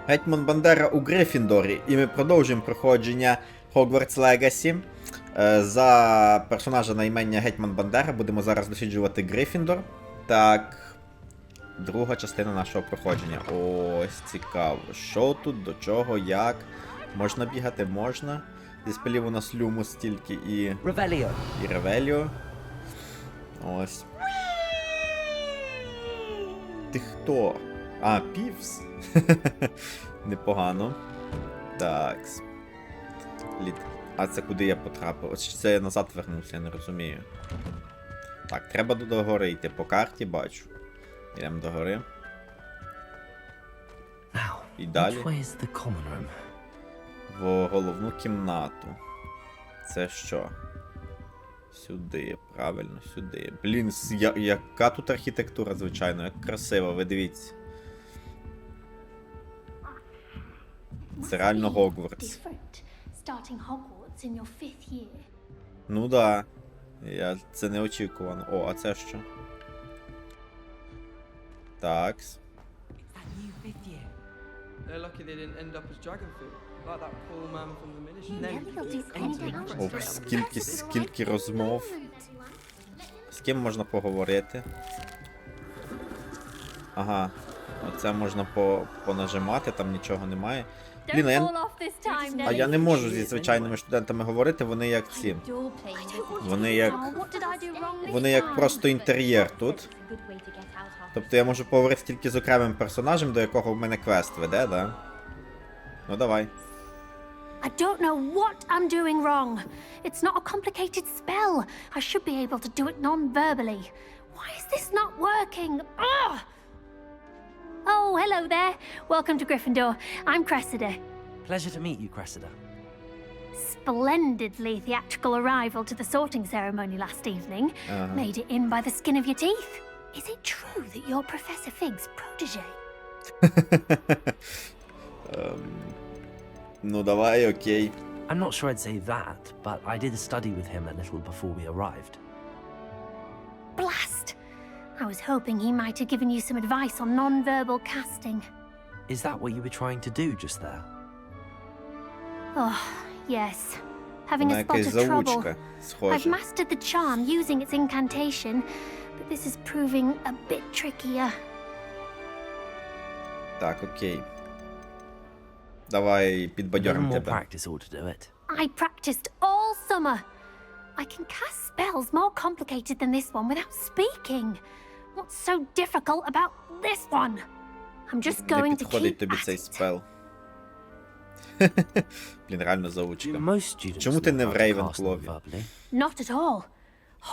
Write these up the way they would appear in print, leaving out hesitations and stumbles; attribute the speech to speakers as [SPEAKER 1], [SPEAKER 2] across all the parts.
[SPEAKER 1] Гетьман Бандера у Ґрифіндорі, і ми продовжуємо проходження Hogwarts Legacy. За персонажа на ім'я Гетьман Бандера будемо зараз досліджувати Ґрифіндор. Так, друга частина нашого проходження. Ось, цікаво. Що тут, до чого, як? Можна бігати? Можна. Зі спелів у нас Люмус тільки і Ревеліо. Ось. Ти хто? А, Півс? Непогано. Такс. А це куди я потрапив? Ось це я назад вернувся, я не розумію. Так, треба до гори йти. По карті бачу. Йдемо до гори. І далі. В головну кімнату. Це що? Сюди, правильно, сюди. Блін, яка тут архітектура, звичайно, як красиво, ви дивіться. Це реально Гоґвортс. Ну да. Це неочікувано. О, а це що? Такс. О, скільки розмов. З ким можна поговорити? Ага. Оце можна понажимати, там нічого немає. Блін, а я не можу зі звичайними студентами говорити, вони як ці. Вони як просто інтер'єр тут. Тобто я можу поговорити тільки з окремим персонажем, до якого в мене квест веде, да? Ну давай.
[SPEAKER 2] I don't know what I'm doing wrong. It's not a complicated spell. I should be able to do it non-verbally. Why is this not working? Ugh! Oh, hello there. Welcome to Gryffindor. I'm Cressida.
[SPEAKER 3] Pleasure to meet you, Cressida.
[SPEAKER 2] Splendidly theatrical arrival to the sorting ceremony last evening. Made it in by the skin of your teeth. Is it true that you're Professor Fig's protege?
[SPEAKER 1] Ну давай, окей.
[SPEAKER 3] I'm not sure I'd say that, but I did study with him a little before we arrived.
[SPEAKER 2] Blast! I was hoping he might have given you some advice on non-verbal casting.
[SPEAKER 3] Is that what you were trying to do just there?
[SPEAKER 2] Oh, yes. Having a spot of trouble. I've mastered the charm using its incantation, but this is proving a bit trickier.
[SPEAKER 1] Так, окей. Давай підбадьоримо тебе.
[SPEAKER 3] Practice ought to do it.
[SPEAKER 2] I practiced all summer. I can cast spells more complicated than this one without speaking. What's so difficult about this one? I'm just going to keep
[SPEAKER 1] тобі цей спел. Блін, реально заучка.
[SPEAKER 3] Most
[SPEAKER 1] Чому ти не в Рейвенклові?
[SPEAKER 2] Not at all.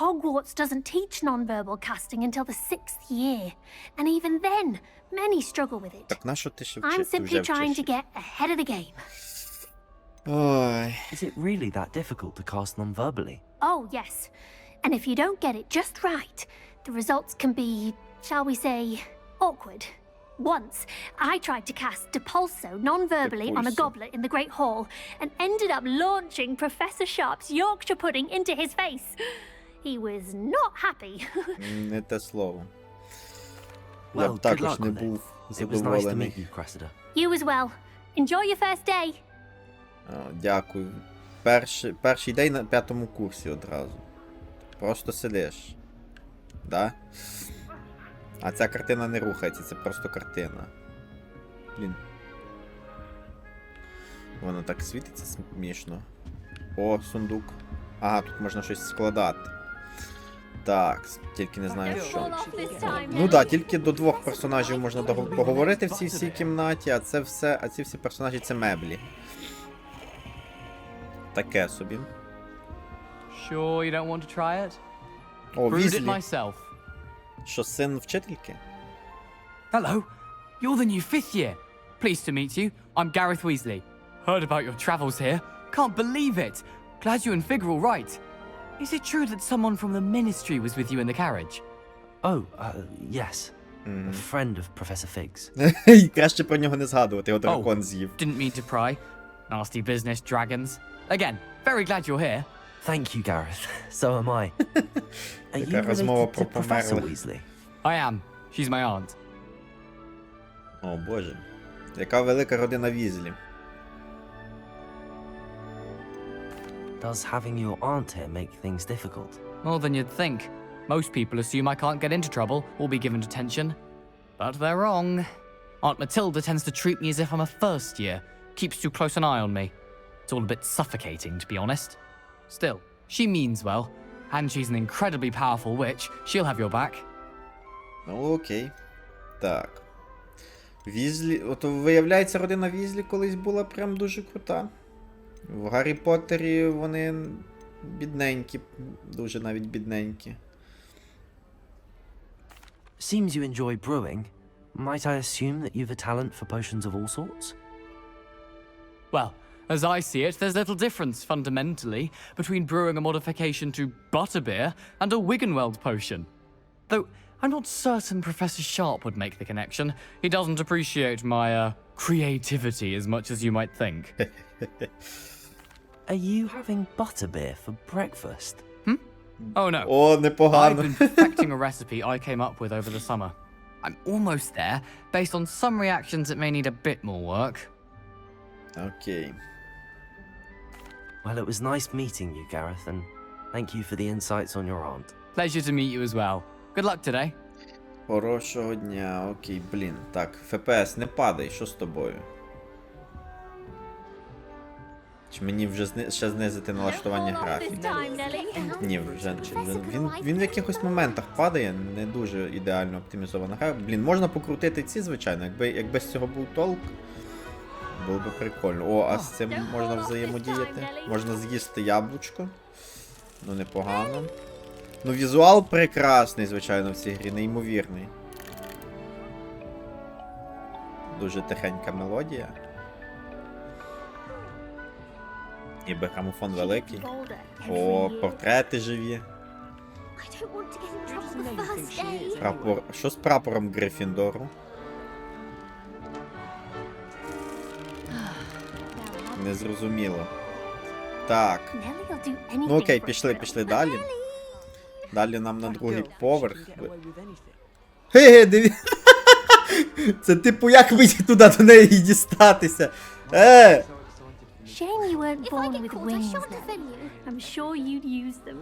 [SPEAKER 2] Hogwarts doesn't teach non-verbal casting until the 6th year. And even then, many struggle with it.
[SPEAKER 1] Так на що ти ще
[SPEAKER 2] I'm simply trying to get ahead of the game.
[SPEAKER 1] Ой.
[SPEAKER 3] Is it really that difficult to cast non-verbally?
[SPEAKER 2] Oh, yes. And if you don't get it just right, the results can be, shall we say, awkward. Once, I tried to cast Depulso non-verbally on a goblet in the Great Hall and ended up launching Professor Sharp's Yorkshire pudding into his face. He was not happy.
[SPEAKER 1] Не те слово.
[SPEAKER 3] Well, good luck with it. It was nice to meet you, Cressida.
[SPEAKER 2] You as well. Enjoy your first day.
[SPEAKER 1] Дякую. Перший день на 5-му курсі одразу. Просто сидиш. Да? А ця картина не рухається, це просто картина. Блін. Воно так світиться смішно. О, сундук. Ага, тут можна щось складати. Так, тільки не знаю що. Ну так, тільки до 2 персонажів можна поговорити в цій всій кімнаті, а це все, а ці всі персонажі це меблі. Таке собі.
[SPEAKER 4] Sure you don't want to try it?
[SPEAKER 1] О,
[SPEAKER 4] Brewed it
[SPEAKER 1] Візлі.
[SPEAKER 4] myself.
[SPEAKER 1] Що, син вчительки?
[SPEAKER 4] Hello, you're the new 5th year. Pleased to meet you. I'm Gareth Weasley. Heard about your travels here. Can't believe it. Glad you and Fig are all right. Is it true that someone from the Ministry was with you in the carriage?
[SPEAKER 3] Oh, yes. A friend of Professor Fig's.
[SPEAKER 1] Краще про нього не згадувати, його дракон з'їв.
[SPEAKER 4] Didn't mean to pry. Nasty business, dragons. Again, very glad you're here.
[SPEAKER 3] Thank you, Gareth. So am I. Are you related to Professor Weasley?
[SPEAKER 4] I am. She's my aunt.
[SPEAKER 1] О, боже. Яка велика родина Візлі.
[SPEAKER 3] Does having your aunt here make things difficult?
[SPEAKER 4] More than you'd think. Most people assume I can't get into trouble or be given detention. But they're wrong. Aunt Matilda tends to treat me as if I'm a first year, keeps too close an eye on me. It's all a bit suffocating, to be honest. Still, she means well, and she's an incredibly powerful witch. She'll have your back.
[SPEAKER 1] Ну, окей. Так. Візлі... От виявляється, родина Візлі колись була прям дуже крута. В Гаррі Поттері вони бідненькі. Дуже навіть бідненькі.
[SPEAKER 3] Seems you enjoy brewing. Might I assume that you've a talent for potions of all sorts?
[SPEAKER 4] Well, as I see it, there's little difference, fundamentally, between brewing a modification to butterbeer and a Wiggenweld potion. Though, I'm not certain Professor Sharp would make the connection. He doesn't appreciate my, creativity as much as you might think.
[SPEAKER 3] Are you having butterbeer for breakfast?
[SPEAKER 4] Oh no.
[SPEAKER 1] О,
[SPEAKER 4] I've
[SPEAKER 1] непогано.
[SPEAKER 4] been perfecting a recipe I came up with over the summer. I'm almost there. Based on some reactions, it may need a bit more work.
[SPEAKER 1] Окей.
[SPEAKER 3] Well, it was nice meeting you, Gareth, and thank you for the insights on your aunt.
[SPEAKER 4] Pleasure to meet you as well. Good luck today.
[SPEAKER 1] Хорошого дня. Окей, блін. Так, ФПС, не падай, що з тобою? Чи мені вже ще знизити налаштування графіки? Ні, вже він в якихось моментах падає, не дуже ідеально оптимізована гра. Блін, можна покрутити ці, звичайно, якби з цього був толк, було б прикольно. О, а з цим можна взаємодіяти. Можна з'їсти яблучко. Ну, непогано. Ну, візуал прекрасний, звичайно, в цій грі, неймовірний. Дуже тихенька мелодія. Ніби грамофон великий. О, портрети живі. Прапор... Що з прапором Ґрифіндору? Незрозуміло. Так. Ну окей, пішли далі. Далі нам на другий поверх. Хе-хе, диві... Це типу як вийти туди до неї і дістатися?
[SPEAKER 2] Shame you weren't born with wings, then. I'm sure you'd use them.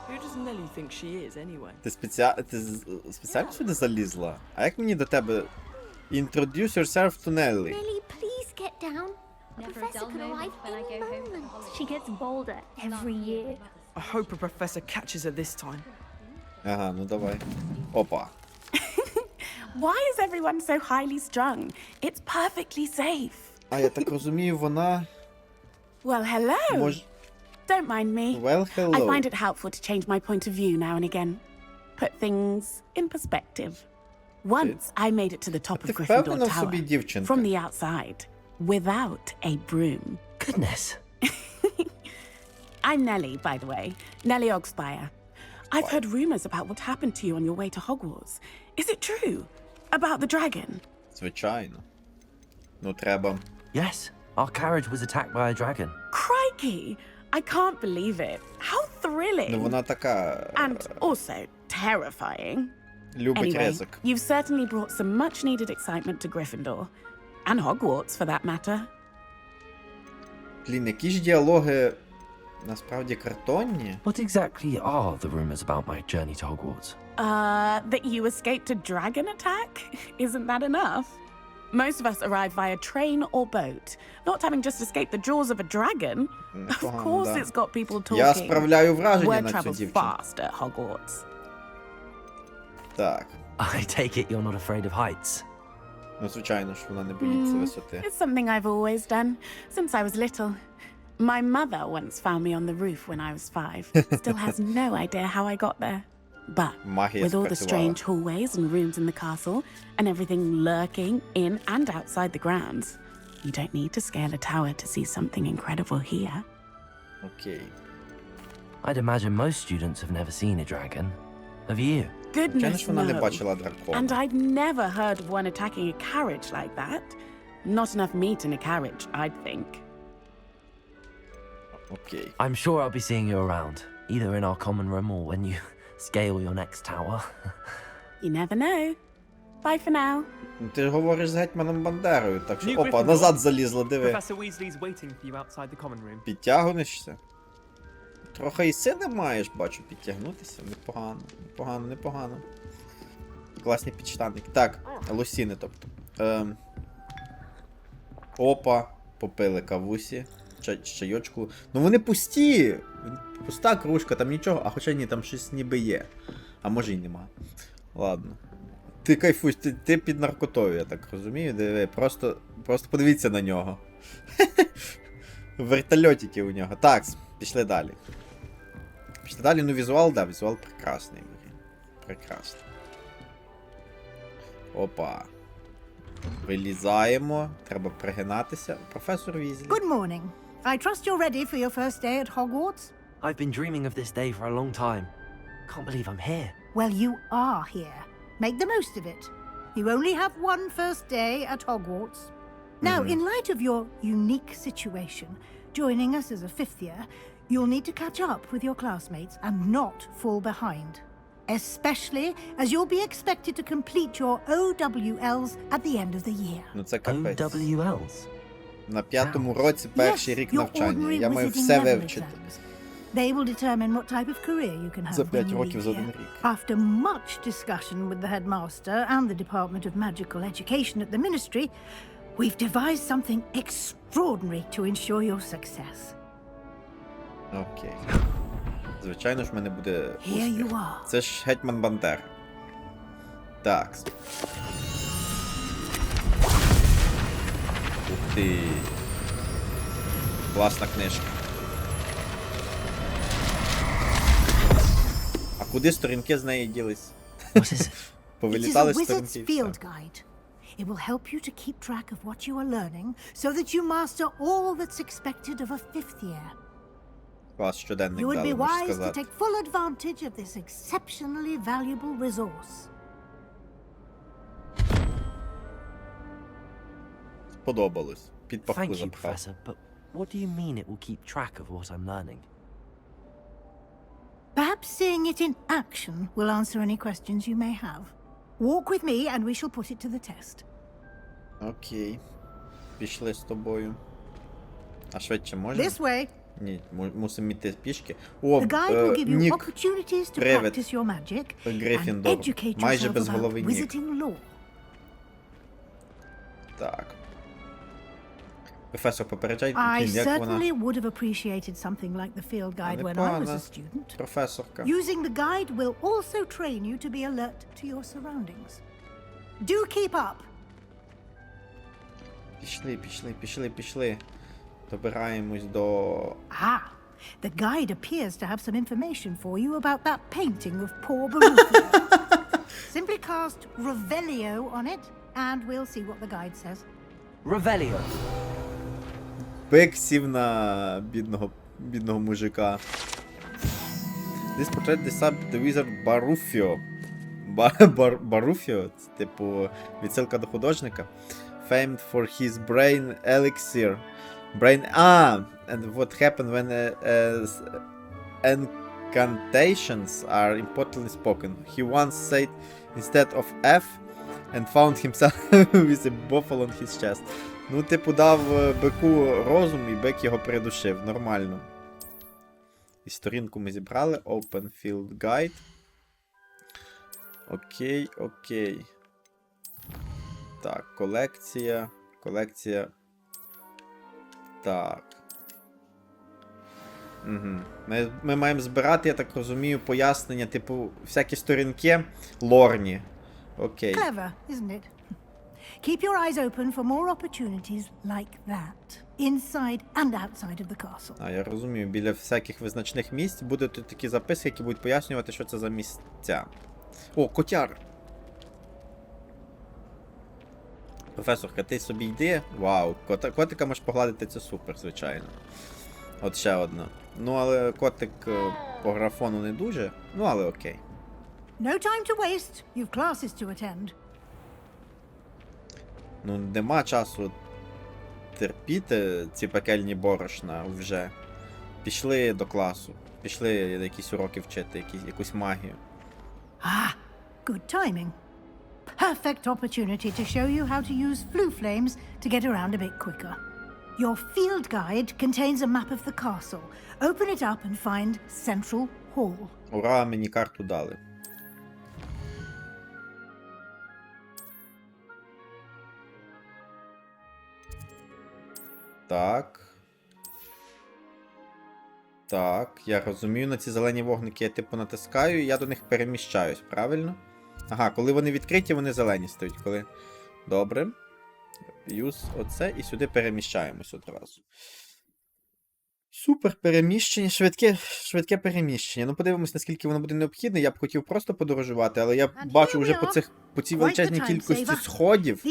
[SPEAKER 5] Who does Nelly think she is, anyway?
[SPEAKER 1] Ти спеціально сюди залізла? А як мені до тебе? Introduce yourself to Nelly.
[SPEAKER 2] Nelly, please get down. The professor could arrive any moment. She gets bolder every year.
[SPEAKER 5] I hope a professor catches her this time.
[SPEAKER 1] Ага, ну давай. Опа.
[SPEAKER 6] Why is everyone so highly strung? It's perfectly safe.
[SPEAKER 1] А я так розумію, вона...
[SPEAKER 6] Well, hello.
[SPEAKER 1] Мож...
[SPEAKER 6] Don't mind me.
[SPEAKER 1] Well, hello.
[SPEAKER 6] I find it helpful to change my point of view now and again. Put things in perspective. Once I made it to the top of Gryffindor Tower from the outside without a broom.
[SPEAKER 3] Goodness.
[SPEAKER 6] I'm Nelly, by the way. Nelly Ogspire. I've heard rumors about what happened to you on your way to Hogwarts. Is it true? About the dragon?
[SPEAKER 1] Звичайно. Ну, треба...
[SPEAKER 3] Yes, our carriage was attacked by a dragon.
[SPEAKER 6] Crikey! I can't believe it. How thrilling!
[SPEAKER 1] Ну, вона така...
[SPEAKER 6] And also terrifying.
[SPEAKER 1] Любить
[SPEAKER 6] Anyway,
[SPEAKER 1] ризик.
[SPEAKER 6] you've certainly brought some much-needed excitement to Gryffindor. And Hogwarts, for that matter.
[SPEAKER 1] Блін, які ж діалоги насправді картонні?
[SPEAKER 3] What exactly are the rumors about my journey to Hogwarts?
[SPEAKER 6] That you escaped a dragon attack? Isn't that enough? Most of us arrive via train or boat. Not having just escaped the jaws of a dragon. Of course it's got people talking.
[SPEAKER 1] Я справляю враження
[SPEAKER 6] Word
[SPEAKER 1] на цю
[SPEAKER 6] travels
[SPEAKER 1] дівчину.
[SPEAKER 6] fast at Hogwarts.
[SPEAKER 1] Так.
[SPEAKER 3] I take it you're not afraid of heights.
[SPEAKER 1] Ну, звичайно ж, вона не боїться висоти.
[SPEAKER 6] It's something I've always done, since I was little. My mother once found me on the roof when I was 5. Still has no idea how I got there. But
[SPEAKER 1] Магія
[SPEAKER 6] with all the
[SPEAKER 1] спрацювала.
[SPEAKER 6] strange hallways and rooms in the castle, and everything lurking in and outside the grounds, you don't need to scale a tower to see something incredible here.
[SPEAKER 1] Окей.
[SPEAKER 3] I'd imagine most students have never seen a dragon. Have you?
[SPEAKER 1] Звичайно
[SPEAKER 6] Goodness
[SPEAKER 1] ж, вона не
[SPEAKER 6] no.
[SPEAKER 1] бачила дракона.
[SPEAKER 6] And I'd never heard of one attacking a carriage like that. Not enough meat in a carriage, I'd think.
[SPEAKER 1] Окей.
[SPEAKER 3] I'm sure I'll be seeing you around, either in our common room or when you scale your next tower.
[SPEAKER 6] You never know. Bye for now.
[SPEAKER 1] Ну, ти ж говориш з Гетьманом Бандерою, так що...
[SPEAKER 7] New
[SPEAKER 1] Опа,
[SPEAKER 7] Gryffindor.
[SPEAKER 1] назад залізла, диви.
[SPEAKER 7] Professor Weasley's waiting for you outside the common room.
[SPEAKER 1] Підтягнешся? Трохи і сили маєш, бачу, підтягнутися. Непогано, непогано, непогано. Класні підштанники. Так, лосіни, тобто. Опа, попили кавусі. Чайочку. Ну вони пусті! Пуста кружка, там нічого. А хоча ні, там щось ніби є. А може й нема. Ладно. Ти кайфуй, ти під наркотою, я так розумію. Диви, просто подивіться на нього. Вертольотики у нього. Так, пішли далі. Пішли далі, ну візуал, да, візуал прекрасний. Прекрасний. Опа. Вилізаємо. Треба пригинатися. Професор Візлі.
[SPEAKER 8] Good morning. I trust you're ready for your first day at Hogwarts?
[SPEAKER 3] I've been dreaming of this day for a long time. Can't believe I'm here.
[SPEAKER 8] Well, you are here. Make the most of it. You only have one first day at Hogwarts. Now, in light of your unique situation, joining us as a fifth year, you'll need to catch up with your classmates and not fall behind. Especially as you'll be expected to complete your OWLs at the end of the year.
[SPEAKER 1] Ну це капець.
[SPEAKER 3] OWLs?
[SPEAKER 1] На 5-му році перший рік
[SPEAKER 8] your
[SPEAKER 1] навчання.
[SPEAKER 8] ordinary
[SPEAKER 1] Я маю
[SPEAKER 8] wizarding
[SPEAKER 1] все
[SPEAKER 8] level
[SPEAKER 1] вивчити.
[SPEAKER 8] exams. They will determine what type of career you can have
[SPEAKER 1] За
[SPEAKER 8] when
[SPEAKER 1] 5
[SPEAKER 8] you
[SPEAKER 1] років
[SPEAKER 8] leave
[SPEAKER 1] за 1
[SPEAKER 8] here.
[SPEAKER 1] рік.
[SPEAKER 8] After much discussion with the headmaster and the Department of Magical Education at the Ministry, we've devised something extraordinary to ensure your success.
[SPEAKER 1] Окей. Звичайно ж, в мене буде
[SPEAKER 8] Here you
[SPEAKER 1] успіх.
[SPEAKER 8] are.
[SPEAKER 1] Це ж Гетьман Бандера. Так. Ух ти. Класна книжка. А куди сторінки з неї ділись?
[SPEAKER 3] What is it?
[SPEAKER 8] It is a
[SPEAKER 1] Повилітали
[SPEAKER 8] wizard's
[SPEAKER 1] сторінки і
[SPEAKER 8] field
[SPEAKER 1] все.
[SPEAKER 8] guide. It will help you to keep track of what you are learning so that you master all that's expected of a fifth year.
[SPEAKER 1] Клас, щоденник
[SPEAKER 8] You would
[SPEAKER 1] дали,
[SPEAKER 8] be
[SPEAKER 1] можу
[SPEAKER 8] wise to
[SPEAKER 1] сказати.
[SPEAKER 8] take full advantage of this exceptionally valuable resource.
[SPEAKER 1] Сподобалось. Під паху
[SPEAKER 3] Thank you,
[SPEAKER 1] запхав.
[SPEAKER 3] Professor, but what do you mean it will keep track of what I'm learning?
[SPEAKER 8] Perhaps seeing it in action will answer any questions you may have. Walk with me and we shall put it to the test.
[SPEAKER 1] Окей. Пішли з тобою. А швидше можна?
[SPEAKER 8] This way.
[SPEAKER 1] Ні, мусимо йти пішки. О,
[SPEAKER 8] The guide will give you
[SPEAKER 1] Нік
[SPEAKER 8] opportunities to
[SPEAKER 1] Привид.
[SPEAKER 8] practice your magic and
[SPEAKER 1] Ґрифіндор.
[SPEAKER 8] educate
[SPEAKER 1] Майже
[SPEAKER 8] yourself
[SPEAKER 1] без
[SPEAKER 8] about
[SPEAKER 1] голови Нік.
[SPEAKER 8] wizarding lore.
[SPEAKER 1] Так. Професор, попереджай,
[SPEAKER 8] I
[SPEAKER 1] як
[SPEAKER 8] certainly
[SPEAKER 1] вона...
[SPEAKER 8] would have appreciated something like the field guide when I was
[SPEAKER 1] непогано.
[SPEAKER 8] a student.
[SPEAKER 1] Професорка.
[SPEAKER 8] Using the guide will also train you to be alert to your surroundings. Do keep up!
[SPEAKER 1] Пішли. Добираємось до...
[SPEAKER 8] Ah, the guide appears to have some information for you about that painting of poor Baruchio. Simply cast Revelio on it, and we'll see what the guide says.
[SPEAKER 3] Revelio.
[SPEAKER 1] Бик сів на бідного мужика. This portrait describes the wizard Baruchio. Baruchio? Це, типу, відсилка до художника. Famed for his brain elixir. And what happened when incantations are importantly spoken. He once said instead of F and found himself with a buffalo on his chest. Ну, типу, дав бику розум і бик його придушив. Нормально. І сторінку ми зібрали. Open Field Guide. Окей. Так, колекція. Так. Угу. Ми маємо збирати, я так розумію, пояснення, типу, всякі сторінки лорні. Окей.
[SPEAKER 8] Clever, isn't it? Keep your eyes open for more opportunities like that, inside and outside of the castle.
[SPEAKER 1] А, я розумію, біля всяких визначних місць будуть тут такі записки, які будуть пояснювати, що це за місця. О, котяр! Професорка, ти собі йди. Вау, котика можеш погладити, це супер, звичайно. От ще одна. Ну, але котик по графону не дуже. Ну, але окей.
[SPEAKER 8] No time to waste. You've classes to attend.
[SPEAKER 1] Ну, нема часу терпіти ці пекельні борошна вже. Пішли до класу. Пішли якісь уроки вчити, якусь магію.
[SPEAKER 8] Ah, good timing. perfect opportunity to show you how to use flue flames to get around a bit quicker. Your field guide contains a map of the castle. Open it up and find Central Hall.
[SPEAKER 1] Ура, мені карту дали. Так. Так, я розумію, на ці зелені вогники я типу натискаю і я до них переміщаюсь, правильно? Ага, коли вони відкриті, вони зелені стають. Коли... Добре. Плюс оце і сюди переміщаємось одразу. Супер переміщення, швидке переміщення. Ну подивимось, наскільки воно буде необхідне. Я б хотів просто подорожувати, але я бачу вже по цій величезній кількості сходів,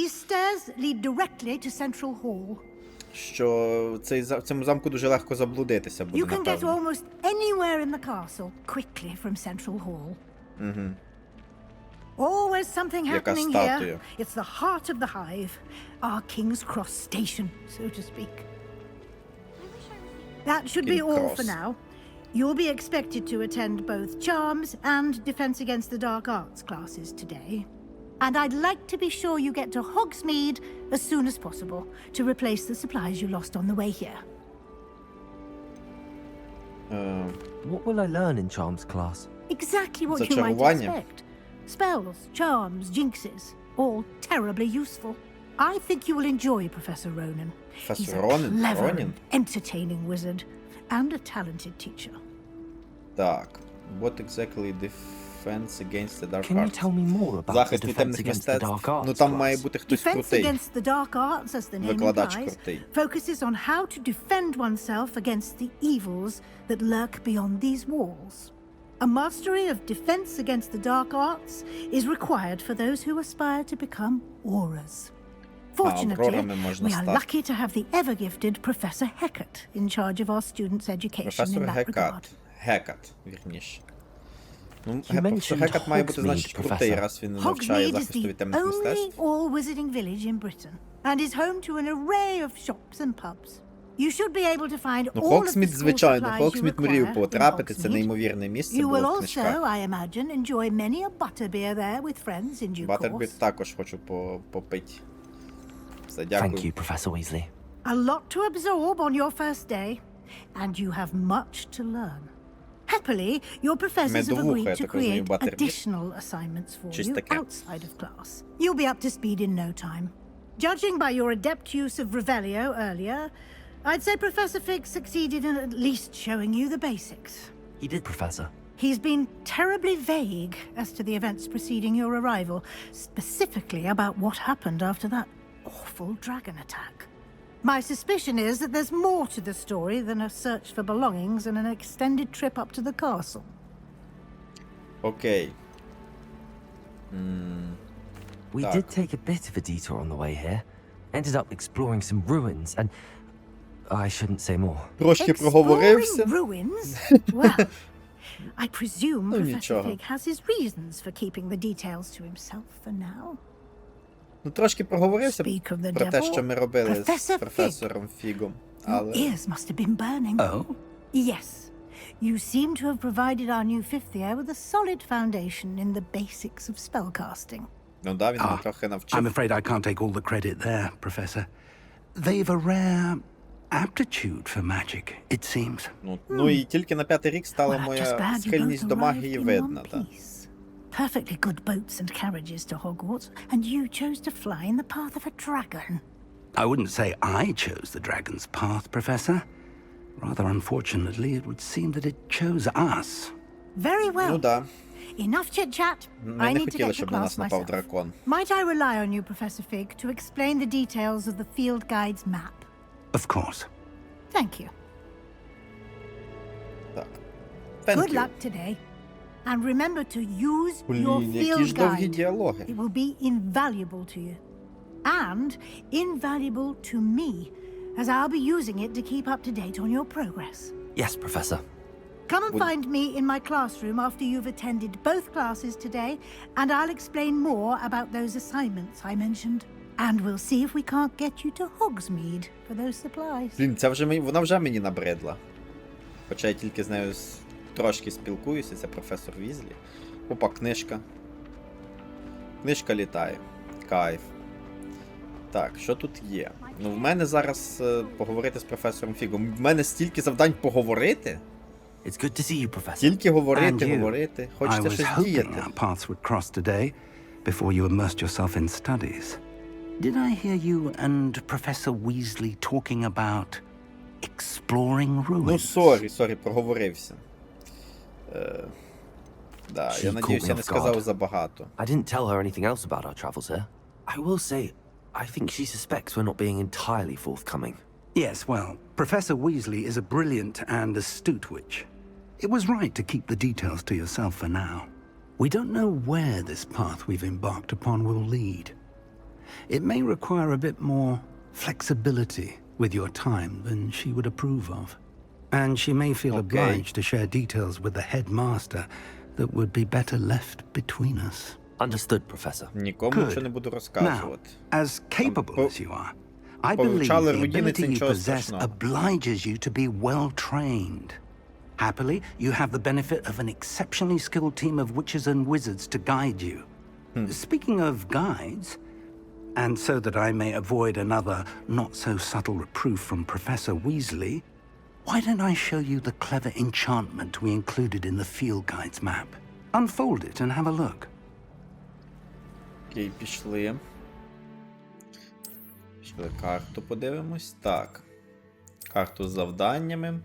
[SPEAKER 1] що в цьому замку дуже легко заблудитися буде, напевно. Угу.
[SPEAKER 8] Always something
[SPEAKER 1] Яка
[SPEAKER 8] happening
[SPEAKER 1] статуя.
[SPEAKER 8] here. It's the heart of the hive, our King's Cross station, so to speak. That should be
[SPEAKER 1] King
[SPEAKER 8] all
[SPEAKER 1] Cross.
[SPEAKER 8] for now. You'll be expected to attend both Charms and Defense Against the Dark Arts classes today. And I'd like to be sure you get to Hogsmeade as soon as possible to replace the supplies you lost on the way here.
[SPEAKER 3] What will I learn in Charms class?
[SPEAKER 8] Exactly what you might
[SPEAKER 1] Зачарування.
[SPEAKER 8] expect. Spells, charms, jinxes, all terribly useful. I think you will enjoy Professor Ronan. He's
[SPEAKER 1] Professor
[SPEAKER 8] a
[SPEAKER 1] Ronan?
[SPEAKER 8] clever
[SPEAKER 1] Ronan?
[SPEAKER 8] and entertaining wizard, and a talented teacher.
[SPEAKER 1] Так. What exactly defense against the dark
[SPEAKER 3] Can you
[SPEAKER 1] arts?
[SPEAKER 3] tell me more about the
[SPEAKER 1] Захист від
[SPEAKER 3] defense
[SPEAKER 1] темних
[SPEAKER 3] against the
[SPEAKER 1] мистецтв.
[SPEAKER 3] dark arts
[SPEAKER 1] Ну там
[SPEAKER 3] class?
[SPEAKER 1] має бути хтось
[SPEAKER 8] Defense
[SPEAKER 1] крутий.
[SPEAKER 8] against the dark arts, as the name
[SPEAKER 1] Викладач
[SPEAKER 8] implies,
[SPEAKER 1] крутий.
[SPEAKER 8] focuses on how to defend oneself against the evils that lurk beyond these walls. A mastery of defense against the dark arts is required for those who aspire to become auras. Fortunately,
[SPEAKER 1] аурорами можна
[SPEAKER 8] we are
[SPEAKER 1] стати.
[SPEAKER 8] lucky to have the ever-gifted Professor Hecat in charge of our students' education
[SPEAKER 1] Професор
[SPEAKER 8] in that regard.
[SPEAKER 1] Гекат. Гекат, вірніше. Ну,
[SPEAKER 3] You
[SPEAKER 1] професор
[SPEAKER 3] mentioned
[SPEAKER 1] Гекат має бути, значить,
[SPEAKER 3] Hogsmeade,
[SPEAKER 1] крутий,
[SPEAKER 3] Professor.
[SPEAKER 1] раз він навчає
[SPEAKER 8] Hogsmeade is
[SPEAKER 1] захисту
[SPEAKER 8] the
[SPEAKER 1] від темних
[SPEAKER 8] only
[SPEAKER 1] мистецтв.
[SPEAKER 8] all-wizarding village in Britain, and is home to an array of shops and pubs. You should be able to find
[SPEAKER 1] Ну,
[SPEAKER 8] all of the
[SPEAKER 1] Хогсмід,
[SPEAKER 8] school
[SPEAKER 1] звичайно,
[SPEAKER 8] supplies you
[SPEAKER 1] Хогсмід мрію
[SPEAKER 8] require in
[SPEAKER 1] потрапити, це
[SPEAKER 8] Hogsmeade.
[SPEAKER 1] неймовірне місце
[SPEAKER 8] You
[SPEAKER 1] було
[SPEAKER 8] will
[SPEAKER 1] в
[SPEAKER 8] also,
[SPEAKER 1] книжках.
[SPEAKER 8] I imagine, enjoy many a butterbeer there with friends in due
[SPEAKER 1] Баттербі
[SPEAKER 8] course.
[SPEAKER 1] також хочу попити. Все,
[SPEAKER 3] Thank
[SPEAKER 1] дякую.
[SPEAKER 3] you, Professor Weasley.
[SPEAKER 8] A lot to absorb on your first day, and you have much to learn. Happily, your professors have
[SPEAKER 1] Медовуха,
[SPEAKER 8] agreed
[SPEAKER 1] я
[SPEAKER 8] to
[SPEAKER 1] так розумію,
[SPEAKER 8] create
[SPEAKER 1] Баттербі.
[SPEAKER 8] additional assignments for
[SPEAKER 1] Щось
[SPEAKER 8] you
[SPEAKER 1] таке.
[SPEAKER 8] outside of class. You'll be up to speed in no time. Judging by your adept use of Revelio earlier, I'd say Professor Fig succeeded in at least showing you the basics.
[SPEAKER 3] He did, Professor.
[SPEAKER 8] He's been terribly vague as to the events preceding your arrival, specifically about what happened after that awful dragon attack. My suspicion is that there's more to the story than a search for belongings and an extended trip up to the castle.
[SPEAKER 1] Окей.
[SPEAKER 3] We
[SPEAKER 1] Так.
[SPEAKER 3] did take a bit of a detour on the way here. Ended up exploring some ruins and... I shouldn't say more.
[SPEAKER 1] Трошки
[SPEAKER 8] Exploring
[SPEAKER 1] проговорився.
[SPEAKER 8] ruins? Well, I presume
[SPEAKER 1] Ну,
[SPEAKER 8] Professor
[SPEAKER 1] нічого.
[SPEAKER 8] Fig has his reasons for keeping the details to himself for now.
[SPEAKER 1] Ну, трошки проговорився
[SPEAKER 8] Speak of the
[SPEAKER 1] про те,
[SPEAKER 8] devil,
[SPEAKER 1] що ми робили з
[SPEAKER 8] Professor
[SPEAKER 1] професором Фігом.
[SPEAKER 8] Your
[SPEAKER 1] Але
[SPEAKER 8] ears must have been burning.
[SPEAKER 3] Oh?
[SPEAKER 8] Yes. You seem to have provided our new fifth year with a solid foundation in the basics of spellcasting.
[SPEAKER 1] ну да, він мене трохи
[SPEAKER 9] I'm
[SPEAKER 1] навчив.
[SPEAKER 9] afraid I can't take all the credit there, Professor. They've a rare aptitude for magic, it seems.
[SPEAKER 1] Ну і тільки на 5-й рік стала
[SPEAKER 8] Well, just
[SPEAKER 1] моя
[SPEAKER 8] glad you
[SPEAKER 1] схильність
[SPEAKER 8] both
[SPEAKER 1] до
[SPEAKER 8] arrived
[SPEAKER 1] магії
[SPEAKER 8] in
[SPEAKER 1] видна,
[SPEAKER 8] one
[SPEAKER 1] так.
[SPEAKER 8] piece. Perfectly good boats and carriages to Hogwarts, and you chose to fly in the path of a dragon.
[SPEAKER 9] I wouldn't say I chose the dragon's path, Professor. Rather unfortunately, it would seem that it chose us.
[SPEAKER 8] Very well.
[SPEAKER 1] Ну да.
[SPEAKER 8] Enough chit-chat.
[SPEAKER 1] Ми
[SPEAKER 8] I
[SPEAKER 1] не
[SPEAKER 8] need to
[SPEAKER 1] хотіли,
[SPEAKER 8] get to
[SPEAKER 1] щоб на
[SPEAKER 8] class
[SPEAKER 1] нас напав
[SPEAKER 8] myself.
[SPEAKER 1] дракон.
[SPEAKER 8] Might I rely on you, Professor Fig, to explain the details of the field guide's map?
[SPEAKER 9] Of course.
[SPEAKER 8] Thank you.
[SPEAKER 1] Так.
[SPEAKER 8] Good
[SPEAKER 1] Thank you.
[SPEAKER 8] luck today. And remember to use your
[SPEAKER 1] Блін, які
[SPEAKER 8] field
[SPEAKER 1] ж довгі
[SPEAKER 8] guide.
[SPEAKER 1] діалоги.
[SPEAKER 8] It will be invaluable to you. And invaluable to me, as I'll be using it to keep up to date on your progress.
[SPEAKER 3] Yes, Professor.
[SPEAKER 8] Come and find me in my classroom after you've attended both classes today, and I'll explain more about those assignments I mentioned. And we'll see if we can't get you to Hogsmeade for those supplies.
[SPEAKER 1] Блін, це вже вона вже мені набридла. Хоча я тільки з нею трошки спілкуюся, це професор Візлі. Опа, книжка. Книжка літає. Кайф. Так, що тут є? Ну, в мене зараз поговорити з професором Фігом. В мене стільки завдань поговорити.
[SPEAKER 3] It's good to see you, Professor.
[SPEAKER 1] Тільки
[SPEAKER 9] And
[SPEAKER 1] говорити,
[SPEAKER 9] you.
[SPEAKER 1] говорити.
[SPEAKER 9] I
[SPEAKER 1] Хочеться
[SPEAKER 9] was
[SPEAKER 1] щось
[SPEAKER 9] hoping
[SPEAKER 1] діяти.
[SPEAKER 9] our paths would cross today before you immersed yourself in studies. Did I hear you and Professor Weasley talking about exploring ruins?
[SPEAKER 1] Ну, сорі, проговорився. Да,
[SPEAKER 3] She
[SPEAKER 1] я
[SPEAKER 3] caught
[SPEAKER 1] надіюсь,
[SPEAKER 3] me
[SPEAKER 1] я не
[SPEAKER 3] off
[SPEAKER 1] сказав
[SPEAKER 3] guard.
[SPEAKER 1] забагато.
[SPEAKER 3] I didn't tell her anything else about our travels here. I will say, I think she suspects we're not being entirely forthcoming.
[SPEAKER 9] Yes, well, Professor Weasley is a brilliant and astute witch. It was right to keep the details to yourself for now. We don't know where this path we've embarked upon will lead. It may require a bit more flexibility with your time than she would approve of. And she may feel obliged to share details with the headmaster that would be better left between us.
[SPEAKER 3] Understood, Professor.
[SPEAKER 1] Нікому нічого не буду
[SPEAKER 9] Now,
[SPEAKER 1] розказувати.
[SPEAKER 9] as capable as you are, I believe
[SPEAKER 1] повивчали
[SPEAKER 9] the
[SPEAKER 1] руїни,
[SPEAKER 9] ability
[SPEAKER 1] це
[SPEAKER 9] you
[SPEAKER 1] нічого
[SPEAKER 9] possess
[SPEAKER 1] страшного.
[SPEAKER 9] obliges you to be well trained. Happily, you have the benefit of an exceptionally skilled team of witches and wizards to guide you. Speaking of guides, and so that I may avoid another not-so-subtle reproof from Professor Weasley, why don't I show you the clever enchantment we included in the field guide's map? Unfold it and have a look.
[SPEAKER 1] Окей, пішли. Пішли карту подивимось. Так. Карту з завданнями.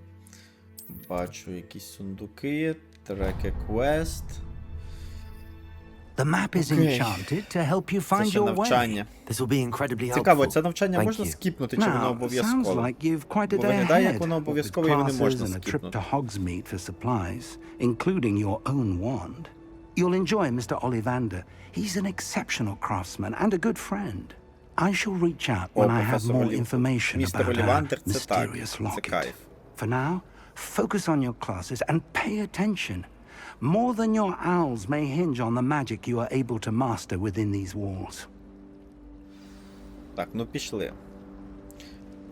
[SPEAKER 1] Бачу якісь сундуки. Треки квест.
[SPEAKER 9] The map is enchanted to help you
[SPEAKER 1] Це
[SPEAKER 9] find
[SPEAKER 1] ще
[SPEAKER 9] your way.
[SPEAKER 1] навчання.
[SPEAKER 3] This will be incredibly helpful.
[SPEAKER 1] Цікаво, це навчання
[SPEAKER 3] Thank
[SPEAKER 1] можна
[SPEAKER 3] you.
[SPEAKER 1] скіпнути, чи воно
[SPEAKER 9] Now, sounds
[SPEAKER 1] обов'язково?
[SPEAKER 9] like you've quite a
[SPEAKER 1] Бо
[SPEAKER 9] day
[SPEAKER 1] виглядає,
[SPEAKER 9] ahead,
[SPEAKER 1] як воно
[SPEAKER 9] what with
[SPEAKER 1] обов'язково, його не
[SPEAKER 9] classes
[SPEAKER 1] можна
[SPEAKER 9] and a trip
[SPEAKER 1] скіпнути.
[SPEAKER 9] to Hogsmeade for supplies, including your own wand. You'll enjoy Mr. Ollivander. He's an exceptional craftsman and a good friend. I shall reach out when I have
[SPEAKER 1] професор
[SPEAKER 9] more
[SPEAKER 1] Олів-
[SPEAKER 9] information
[SPEAKER 1] Містер
[SPEAKER 9] about our
[SPEAKER 1] Олівандер, це так,
[SPEAKER 9] mysterious
[SPEAKER 1] це
[SPEAKER 9] locket.
[SPEAKER 1] кайф.
[SPEAKER 9] For now, focus on your classes and pay attention. More than your owls may hinge on the magic you are able to master within these walls.
[SPEAKER 1] Так, ну пішли.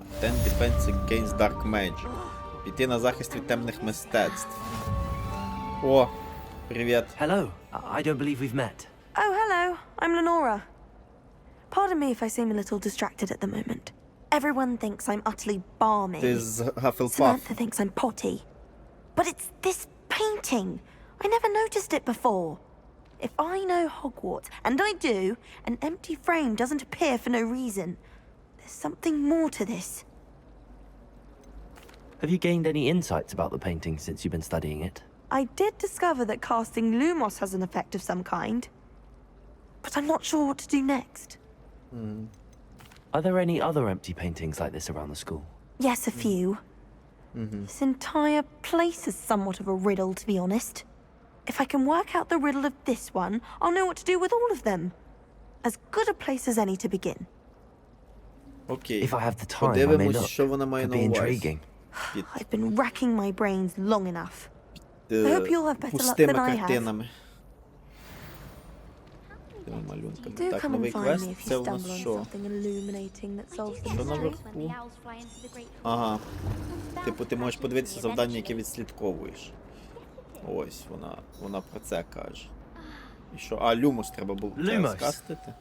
[SPEAKER 1] Attend defense against dark magic. Піти на захист від темних мистецтв. О, привіт.
[SPEAKER 3] Hello. I don't believe we've met.
[SPEAKER 10] Oh, hello. I'm Lenora. Pardon me if I seem a little distracted at the moment. Everyone thinks I'm utterly balmy.
[SPEAKER 1] Ти з Hufflepuff.
[SPEAKER 10] Samantha thinks I'm potty. But it's this painting. I never noticed it before. If I know Hogwarts, and I do, an empty frame doesn't appear for no reason. There's something more to this.
[SPEAKER 3] Have you gained any insights about the painting since you've been studying it?
[SPEAKER 10] I did discover that casting Lumos has an effect of some kind. But I'm not sure what to do next.
[SPEAKER 3] Are there any other empty paintings like this around the school?
[SPEAKER 10] Yes, a few. This entire place is somewhat of a riddle, to be honest. If I can work out the riddle of this one, I'll know what to do with all of them. As good a place as any to begin.
[SPEAKER 1] Окей.
[SPEAKER 3] If I have the time, I may
[SPEAKER 1] Подивимось,
[SPEAKER 3] look.
[SPEAKER 1] що вона має
[SPEAKER 3] Could
[SPEAKER 1] на
[SPEAKER 3] be
[SPEAKER 1] увазі.
[SPEAKER 3] intriguing.
[SPEAKER 1] Під
[SPEAKER 10] I've been racking my brains long enough. I hope you'll have better luck
[SPEAKER 1] пустими
[SPEAKER 10] than I have.
[SPEAKER 1] картинами. Тими малюнками.
[SPEAKER 10] Do
[SPEAKER 1] Так,
[SPEAKER 10] come and
[SPEAKER 1] новий
[SPEAKER 10] find
[SPEAKER 1] квест.
[SPEAKER 10] me if
[SPEAKER 1] Це
[SPEAKER 10] you
[SPEAKER 1] у нас
[SPEAKER 10] stumble on
[SPEAKER 1] що?
[SPEAKER 10] something illuminating that solves the
[SPEAKER 1] Що
[SPEAKER 10] mystery.
[SPEAKER 1] наверху? Ага. Типу, ти можеш подивитися завдання, яке відслідковуєш. Ось, вона про це каже. І що? А, Люмос треба було
[SPEAKER 3] Lumos.
[SPEAKER 1] скастити.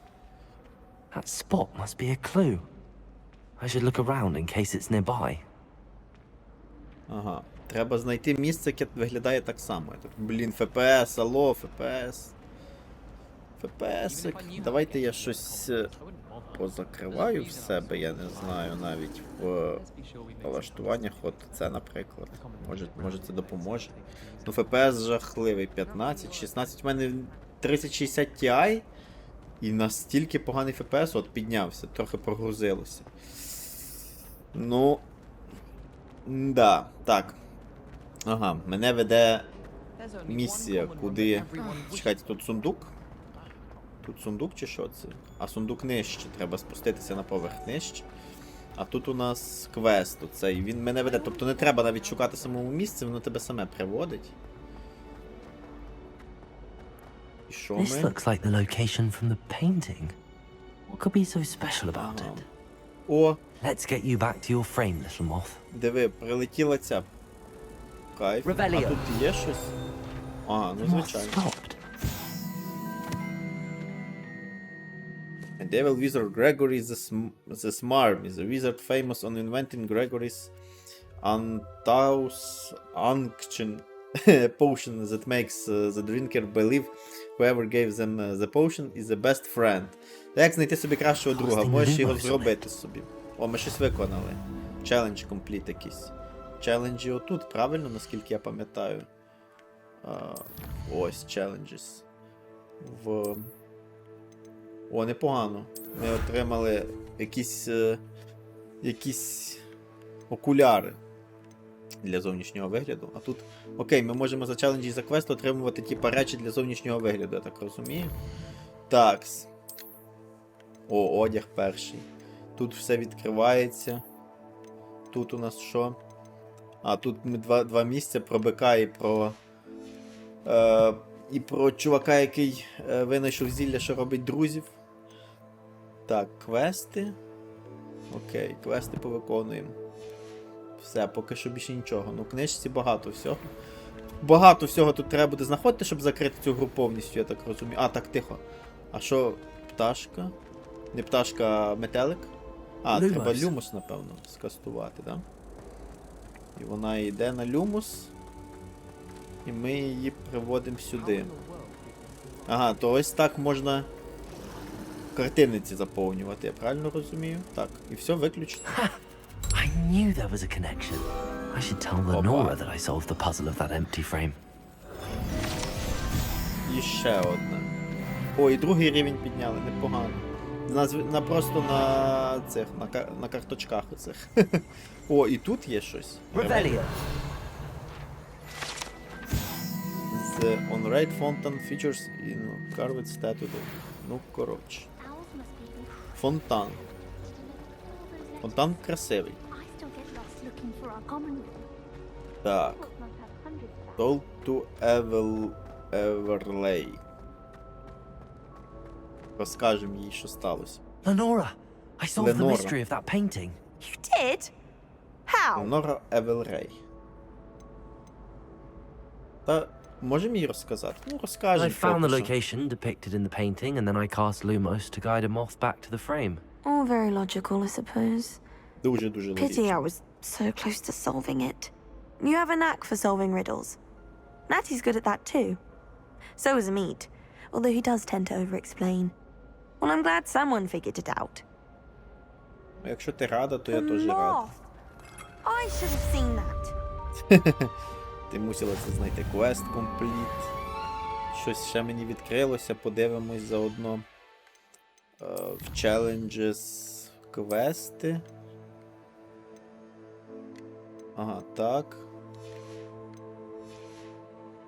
[SPEAKER 3] That spot must be a clue. I should look around in case it's nearby.
[SPEAKER 1] Ага. Треба знайти місце, яке виглядає так само. Я так, блін, ФПС, алло, ФПС. ФПСик. Давайте я щось позакриваю в себе, я не знаю, навіть в налаштуваннях, от це, наприклад. Може це допоможе. Ну, ФПС жахливий, 15, 16, у мене 3060 Ti, і настільки поганий ФПС, от піднявся, трохи прогрузилося. Ну, да, так. Ага, мене веде місія, куди... Чекайте, тут сундук? Тут сундук чи що це? А сундук нижче, треба спуститися на поверх нижче. А тут у нас квест оцей, він мене веде, тобто не треба навіть шукати самому місце, воно тебе саме приводить. І що ми?
[SPEAKER 3] This looks like the location from the painting. What could be so special about
[SPEAKER 1] Ага.
[SPEAKER 3] it?
[SPEAKER 1] О,
[SPEAKER 3] Let's get you back to your frame, little moth.
[SPEAKER 1] диви, прилетіла ця. Кайф. А
[SPEAKER 3] Ревеліо.
[SPEAKER 1] тут є щось? А, ну
[SPEAKER 3] The moth
[SPEAKER 1] звичайно.
[SPEAKER 3] stopped.
[SPEAKER 1] Devil Wizard Gregory the Smarm is a wizard famous on inventing Gregory's unction potion that makes the drinker believe whoever gave them the potion is the best friend. Як знайти собі кращого друга? Можеш його зробити собі. О, ми щось виконали. Challenge complete якийсь. Челенджі отут, правильно, наскільки я пам'ятаю. Ось, challenges. О, непогано. Ми отримали якісь окуляри для зовнішнього вигляду. А тут, окей, ми можемо за челенджі і за квест отримувати типа речі для зовнішнього вигляду, я так розумію. Такс. О, одяг перший. Тут все відкривається. Тут у нас що? А, тут ми два місця про бика і про чувака, який винайшов зілля, що робить друзів. Так, квести. Окей, квести повиконуємо. Все, поки що більше нічого. Ну, в книжці багато всього. Багато всього тут треба буде знаходити, щоб закрити цю гру повністю, я так розумію. А, так, тихо. А що, пташка? Не пташка, а метелик? А,
[SPEAKER 3] Люмус.
[SPEAKER 1] треба люмус, напевно, скастувати, так? Да? І вона йде на люмус. І ми її приводимо сюди. Ага, то ось так можна картинниці заповнювати, я правильно розумію? Так, і все виключно.
[SPEAKER 3] I knew there was a connection. I should tell Lenora that I solved the puzzle of that empty frame.
[SPEAKER 1] І ще одна. О, і другий рівень підняли, непогано. Просто на цих, на карточках оцих. О, і тут є щось.
[SPEAKER 3] Revelio.
[SPEAKER 1] The on-raid fountain features in carved statue. Ну, коротше. Фонтан. Фонтан красивий. Так. Told to Everlay. Розкажемо їй, що сталося.
[SPEAKER 3] Lenora, I solved the
[SPEAKER 1] Lenora.
[SPEAKER 3] mystery of that painting.
[SPEAKER 10] You did? How?
[SPEAKER 1] Ленора Евелрей. Та можемо їй розказати? Ну, розкажемо.
[SPEAKER 3] I found the
[SPEAKER 1] поки що.
[SPEAKER 3] location depicted in the painting, and then I cast Lumos to guide him off back to the frame.
[SPEAKER 10] All very logical, I suppose.
[SPEAKER 1] Дуже-дуже
[SPEAKER 10] Pity
[SPEAKER 1] логічно.
[SPEAKER 10] I was so close to solving it. You have a knack for solving riddles. Natty's good at that too. So is Amit, although he does tend to over-explain. Well, I'm glad someone figured it out.
[SPEAKER 1] Якщо ти рада, то я
[SPEAKER 10] The
[SPEAKER 1] теж рада.
[SPEAKER 10] moth! I should have seen that.
[SPEAKER 1] Ти мусила це знайти. Квест компліт. Щось ще мені відкрилося, подивимось заодно. В challenges квести. Ага, так.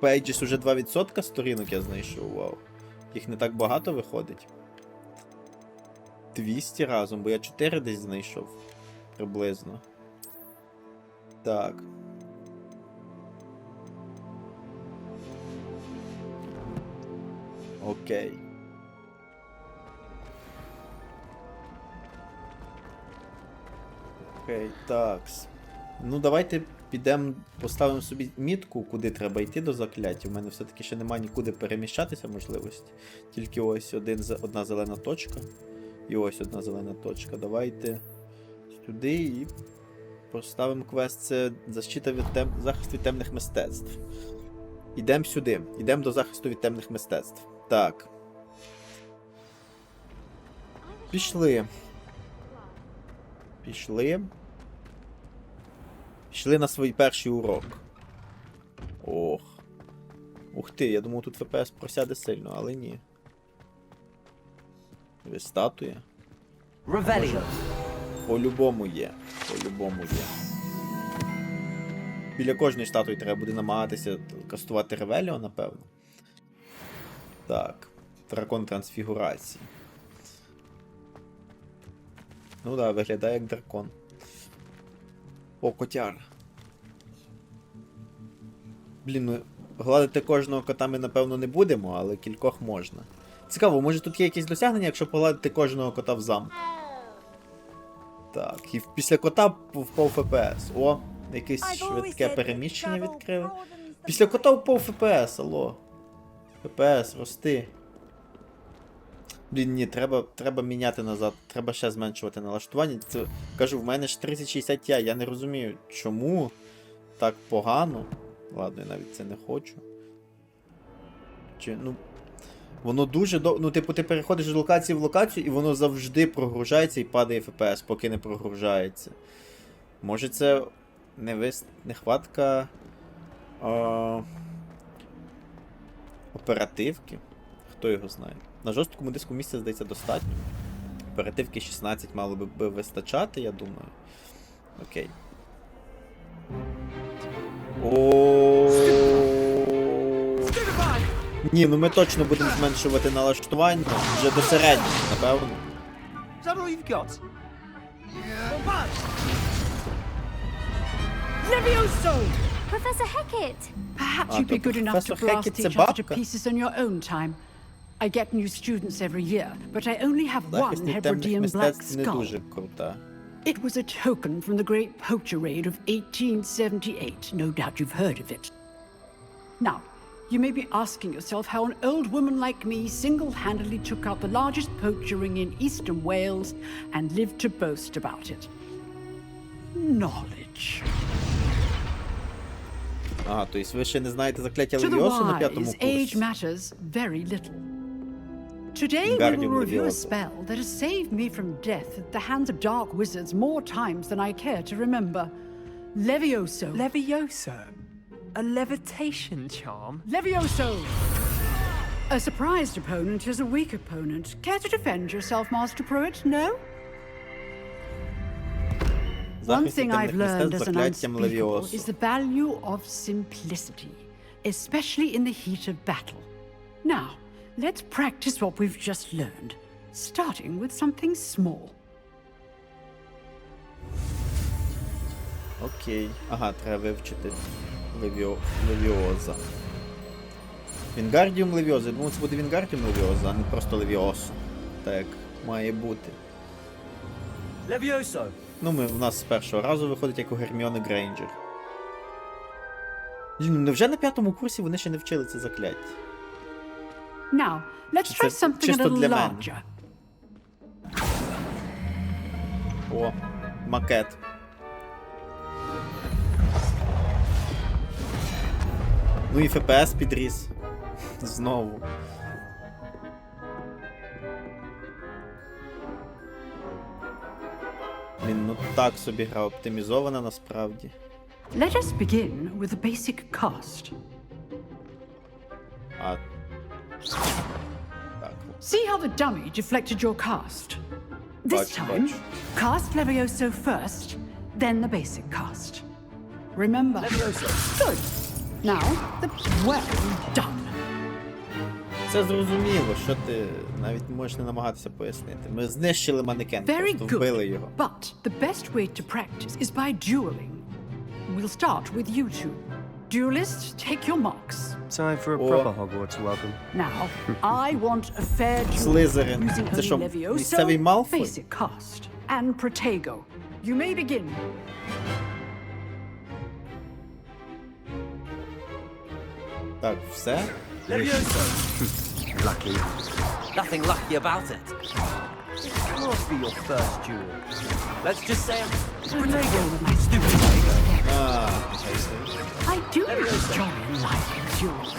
[SPEAKER 1] Pages уже 2% сторінок я знайшов, вау. Їх не так багато виходить. 200 разом, бо я 4 десь знайшов. Приблизно. Так. Окей. Окей, такс. Ну, давайте підемо, поставимо собі мітку, куди треба йти до закляття. У мене все-таки ще немає нікуди переміщатися можливості. Тільки ось одна зелена точка. І ось одна зелена точка. Давайте сюди і поставимо квест. Це защита від захист від темних мистецтв. Ідемо сюди. Ідемо до захисту від темних мистецтв. Так. Пішли. Пішли на свій перший урок. Ох. Ух ти, я думав, тут ФПС просяде сильно, але ні. Ви статуя?
[SPEAKER 3] Revelio.
[SPEAKER 1] По-любому є. По-любому є. Біля кожної статуї треба буде намагатися кастувати Ревеліо, напевно. Так. Дракон трансфігурації. Ну да, виглядає як дракон. О, котяр. Блін, ну гладити кожного кота ми, напевно, не будемо, але кількох можна. Цікаво, може тут є якісь досягнення, якщо погладити кожного кота в замку. Так, і після кота впав ФПС. О, якесь швидке переміщення відкрили. Після кота впав ФПС, алло. ФПС, рости. Блін, ні, треба міняти назад, треба ще зменшувати налаштування. Це, кажу, в мене ж 3060 Ti, я не розумію, чому так погано. Ладно, я навіть це не хочу. Чи, ну, воно дуже ну, типу, ти переходиш з локації в локацію, і воно завжди прогружається і падає FPS, поки не прогружається. Може це нехватка оперативки? Хто його знає? На жорсткому диску місця, здається, достатньо. Оперативки 16 мало би вистачати, я думаю. Окей. Ні, ну ми точно будемо зменшувати налаштування вже до середнього, напевно.
[SPEAKER 8] Levioso!
[SPEAKER 2] Professor Hecat!
[SPEAKER 8] Perhaps you'd be good enough to blast each other to pieces on your own time. I get new students every year, but I only have one Hebridean black skull. It was a token from the Great Poacher Raid of 1878. No doubt you've heard of it. Now, you may be asking yourself how an old woman like me single-handedly took out the largest poacher ring in eastern Wales and lived to boast about it. Knowledge.
[SPEAKER 1] Ага, то есть ви ще не знаєте закляття Левіосу на п'ятому курсі?
[SPEAKER 8] Age matters very little. Today we will review a spell that has saved me from death at the hands of dark wizards more times than I care to remember. Levioso.
[SPEAKER 7] Levioso? A levitation charm?
[SPEAKER 8] Levioso! A surprised opponent is a weak opponent. Care to defend yourself, Master Pruitt? No? One thing I've learned as an unspeakable is the value of simplicity, especially in the heat of battle. Now, let's practice what we've just learned, starting with something small.
[SPEAKER 1] Окей. Ага, треба вивчити Левіоза. Вінгардіум Левіоза. Я думаю, це буде Вінгардіум Левіоза, а не просто Левіосо. Так, як має бути.
[SPEAKER 7] Levioso!
[SPEAKER 1] Ну, в нас з першого разу виходить як у Герміони Грейнджер. Невже на п'ятому курсі вони ще не вчили це закляття?
[SPEAKER 8] Now, let's try something a little larger.
[SPEAKER 1] О, макет. Ну і FPS підріс. Знову. Він, ну так собі гра оптимізована насправді.
[SPEAKER 8] Let us begin with the basic cast.
[SPEAKER 1] А... Так.
[SPEAKER 8] See how the dummy deflected your cast? This time, cast Levioso first, then the basic cast. Remember? Levioso. Good. Now, well done.
[SPEAKER 1] Це зрозуміло, що ти навіть можеш не намагатися пояснити. Ми знищили манекен, просто вбили його.
[SPEAKER 8] But the best way to practice is by dueling. We'll start with you two. Duelists, take your marks.
[SPEAKER 11] Time for a proper Hogwarts welcome.
[SPEAKER 8] Now, I want a fair duel
[SPEAKER 1] Слизерин.
[SPEAKER 8] using
[SPEAKER 1] Це що,
[SPEAKER 8] only Levioso,
[SPEAKER 1] місцевий Малфой?
[SPEAKER 8] basic cast, and Protego. You may begin.
[SPEAKER 1] Так, все?
[SPEAKER 11] Levioso! Lucky. Nothing lucky about it. It can't be your first duel. Let's just say Protego, my stupid Protego.
[SPEAKER 8] I do enjoy life duels.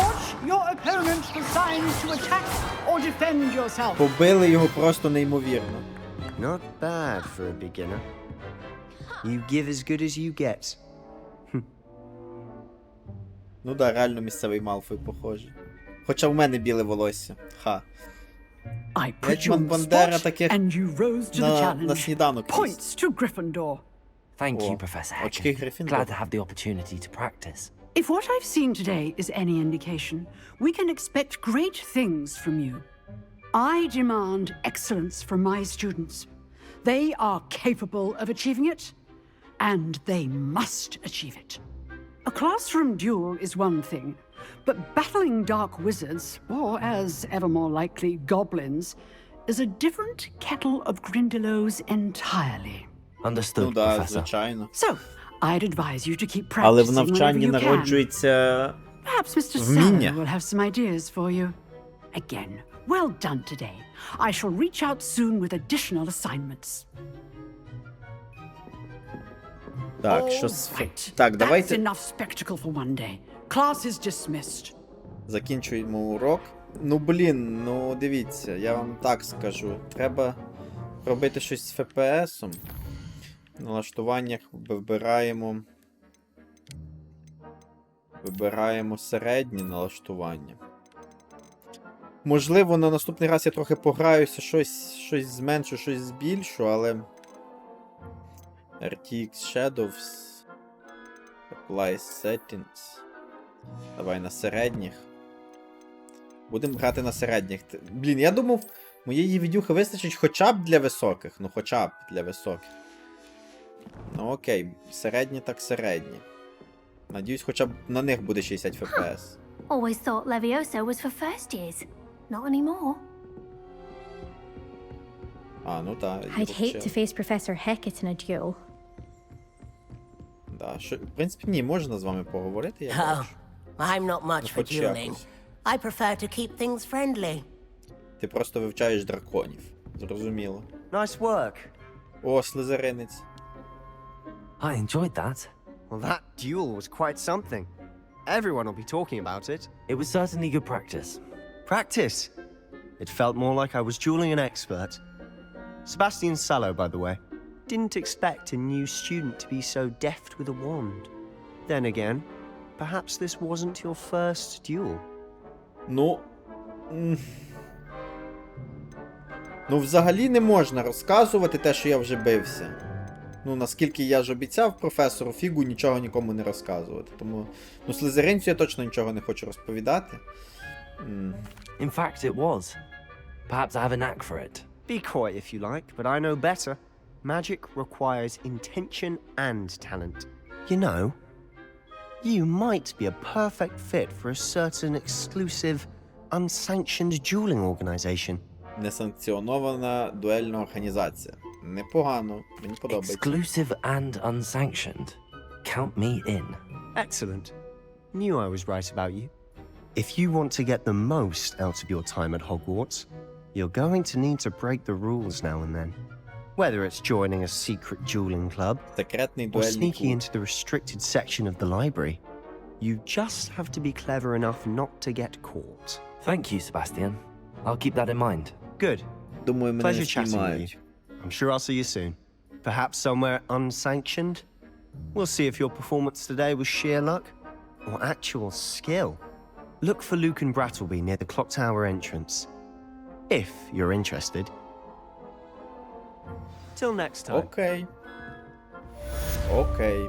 [SPEAKER 8] Watch your opponent for signs to attack or defend yourself.
[SPEAKER 1] Побили його просто неймовірно.
[SPEAKER 11] Not bad for a beginner. You give as good as you get.
[SPEAKER 1] Ну да, реально місцевий Малфой похожий. Хоча в мене біле волосся. Ха. Гетьман Бандера таких на сніданок.
[SPEAKER 8] Points to Gryffindor.
[SPEAKER 3] Thank you, Professor
[SPEAKER 1] Очки
[SPEAKER 3] Hecat.
[SPEAKER 1] Грифіндора.
[SPEAKER 3] Glad to have the opportunity to practice.
[SPEAKER 8] If what I've seen today is any indication, we can expect great things from you. I demand excellence from my students. They are capable of achieving it, and they must achieve it. A classroom duel is one thing, but battling dark wizards, or as ever more likely, goblins, is a different kettle of Grindylows entirely.
[SPEAKER 3] Understood,
[SPEAKER 1] Ну да,
[SPEAKER 3] Professor.
[SPEAKER 1] звичайно.
[SPEAKER 8] So, I'd advise you to keep
[SPEAKER 1] Але в
[SPEAKER 8] practicing whenever
[SPEAKER 1] навчанні
[SPEAKER 8] you can.
[SPEAKER 1] народжується
[SPEAKER 8] Perhaps Mr.
[SPEAKER 1] вміння.
[SPEAKER 8] Sarah will have some ideas for you. Again,
[SPEAKER 12] Well done today. I shall reach out soon with additional assignments.
[SPEAKER 1] Так, що Так,
[SPEAKER 12] That's
[SPEAKER 1] давайте
[SPEAKER 12] enough spectacle for one day. Class is dismissed.
[SPEAKER 1] закінчуємо урок. Ну, блін, ну дивіться, я вам так скажу. Треба робити щось з FPS-ом. В налаштуваннях вибираємо середні налаштування. Можливо, на наступний раз я трохи пограюся, щось зменшу, щось збільшу, але RTX Shadows, Apply Settings. Давай на середніх. Будемо грати на середніх. Блін, я думав, моєї відюхи вистачить хоча б для високих. Ну, хоча б для високих. Ну окей, середні так середні. Надіюсь, хоча б на них буде 60 FPS.
[SPEAKER 2] Always thought Levioso was for first years. Not anymore.
[SPEAKER 1] А, ну так.
[SPEAKER 13] I'd hate to face Professor Hecat in a duel.
[SPEAKER 1] Да, в принципі, ні, можна з вами поговорити, я
[SPEAKER 14] Oh,
[SPEAKER 1] бачу.
[SPEAKER 14] I'm not much for dueling.
[SPEAKER 1] якось.
[SPEAKER 14] I prefer to keep things friendly.
[SPEAKER 1] Ти просто вивчаєш драконів. Зрозуміло.
[SPEAKER 11] Nice work.
[SPEAKER 1] О, слизеринець.
[SPEAKER 3] I enjoyed that.
[SPEAKER 11] Well, that duel was quite something. Everyone will be talking about it.
[SPEAKER 3] It was certainly good practice.
[SPEAKER 11] Practice? It felt more like I was dueling an expert. Sebastian Sallow, by the way. Didn't expect a new student to be so deft with a wand. Then again, perhaps this wasn't your first duel.
[SPEAKER 1] Ну... Ну, взагалі не можна розказувати те, що я вже бився. Ну, наскільки я ж обіцяв професору Фігу нічого нікому не розказувати. Тому, ну, слизеринцю я точно нічого не хочу розповідати.
[SPEAKER 3] In fact, it was. Perhaps I have a knack for it.
[SPEAKER 11] Be coy if you like, but I know better. Magic requires intention and talent. You know, you might be a perfect fit for a certain exclusive, unsanctioned dueling organization.
[SPEAKER 1] Несанкціонована дуельна організація. Непогано, мені подобається.
[SPEAKER 3] Exclusive and unsanctioned. Count me in.
[SPEAKER 11] Excellent. Knew I was right about you. If you want to get the most out of your time at Hogwarts, you're going to need to break the rules now and then. Whether it's joining a secret dueling club
[SPEAKER 1] Секретний
[SPEAKER 11] or
[SPEAKER 1] дуельний
[SPEAKER 11] sneaking
[SPEAKER 1] клуб.
[SPEAKER 11] into the restricted section of the library, you just have to be clever enough not to get caught.
[SPEAKER 3] Thank you, Sebastian. I'll keep that in mind.
[SPEAKER 11] Good.
[SPEAKER 1] Думаю, мене не
[SPEAKER 11] Pleasure chatting with you.
[SPEAKER 1] знімають.
[SPEAKER 11] I'm sure I'll see you soon. Perhaps somewhere unsanctioned? We'll see if your performance today was sheer luck or actual skill. Look for Luke and Brattleby near the clock tower entrance. If you're interested. Till next time.
[SPEAKER 1] Окей. Окей.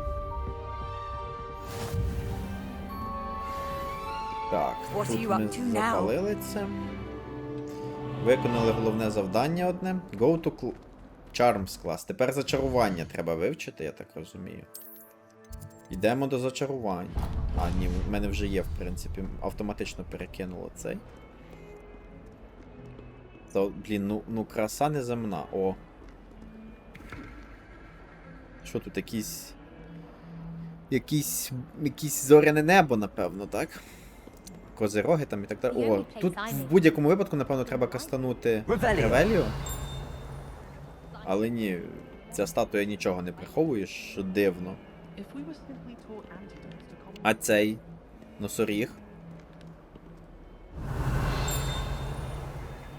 [SPEAKER 1] Так,
[SPEAKER 14] What
[SPEAKER 1] тут
[SPEAKER 14] are you
[SPEAKER 1] ми
[SPEAKER 14] up to now?
[SPEAKER 1] запалили це. Виконали головне завдання одне. Go to Charms клас. Тепер зачарування треба вивчити, я так розумію. Йдемо до зачарувань. А, ні, в мене вже є, в принципі. Автоматично перекинуло цей. То, блін, ну краса неземна. О. Що тут, якісь зоряне небо, напевно, так? Козироги там і так далі. О, тут в будь-якому випадку, напевно, треба кастанути Ревеліо. Але ні, ця статуя нічого не приховує, що дивно. А цей носоріг?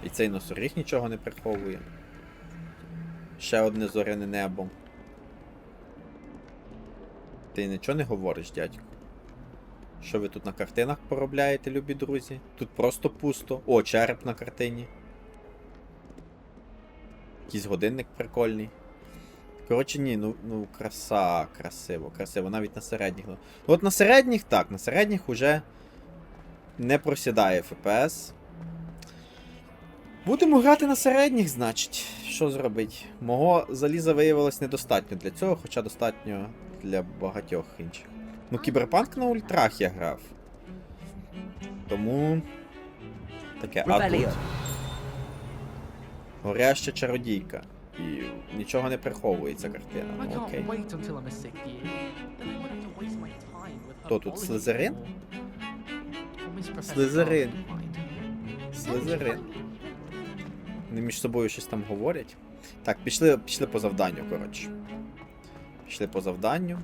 [SPEAKER 1] І цей носоріг нічого не приховує. Ще одне зоряне небо. Ти нічого не говориш, дядько? Що ви тут на картинах поробляєте, любі друзі? Тут просто пусто. О, череп на картині. Якийсь годинник прикольний. Коротше, ні, ну краса, красиво, красиво. Навіть на середніх. Ну, от на середніх, так, на середніх уже не просідає FPS. Будемо грати на середніх, значить. Що зробить? Мого заліза виявилось недостатньо для цього, хоча достатньо для багатьох інших. Ну, Кіберпанк на ультрах я грав. Тому... таке. А тут... Горяща чародійка. І нічого не приховується картина. Ну, окей. Хто тут? Слизерин? Слизерин. Слизерин. Вони між собою щось там говорять. Так, пішли по завданню, коротше. Пішли по завданню.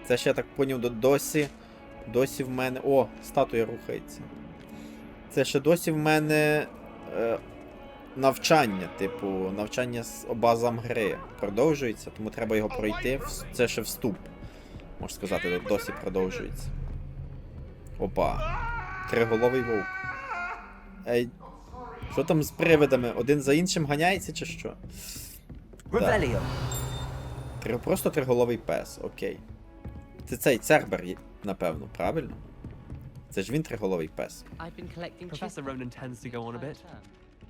[SPEAKER 1] Це ще, я так поняв, досі в мене... О, статуя рухається. Це ще досі в мене навчання, типу, навчання з базам гри продовжується, тому треба його пройти. Це ще вступ, можна сказати, досі продовжується. Опа. Триголовий вовк. Ей, що там з привидами? Один за іншим ганяється чи що? Просто триголовий пес, окей. Це цей Цербер, напевно, правильно? Це ж він триголовий пес.
[SPEAKER 7] Professor Ronan tends to go on a bit.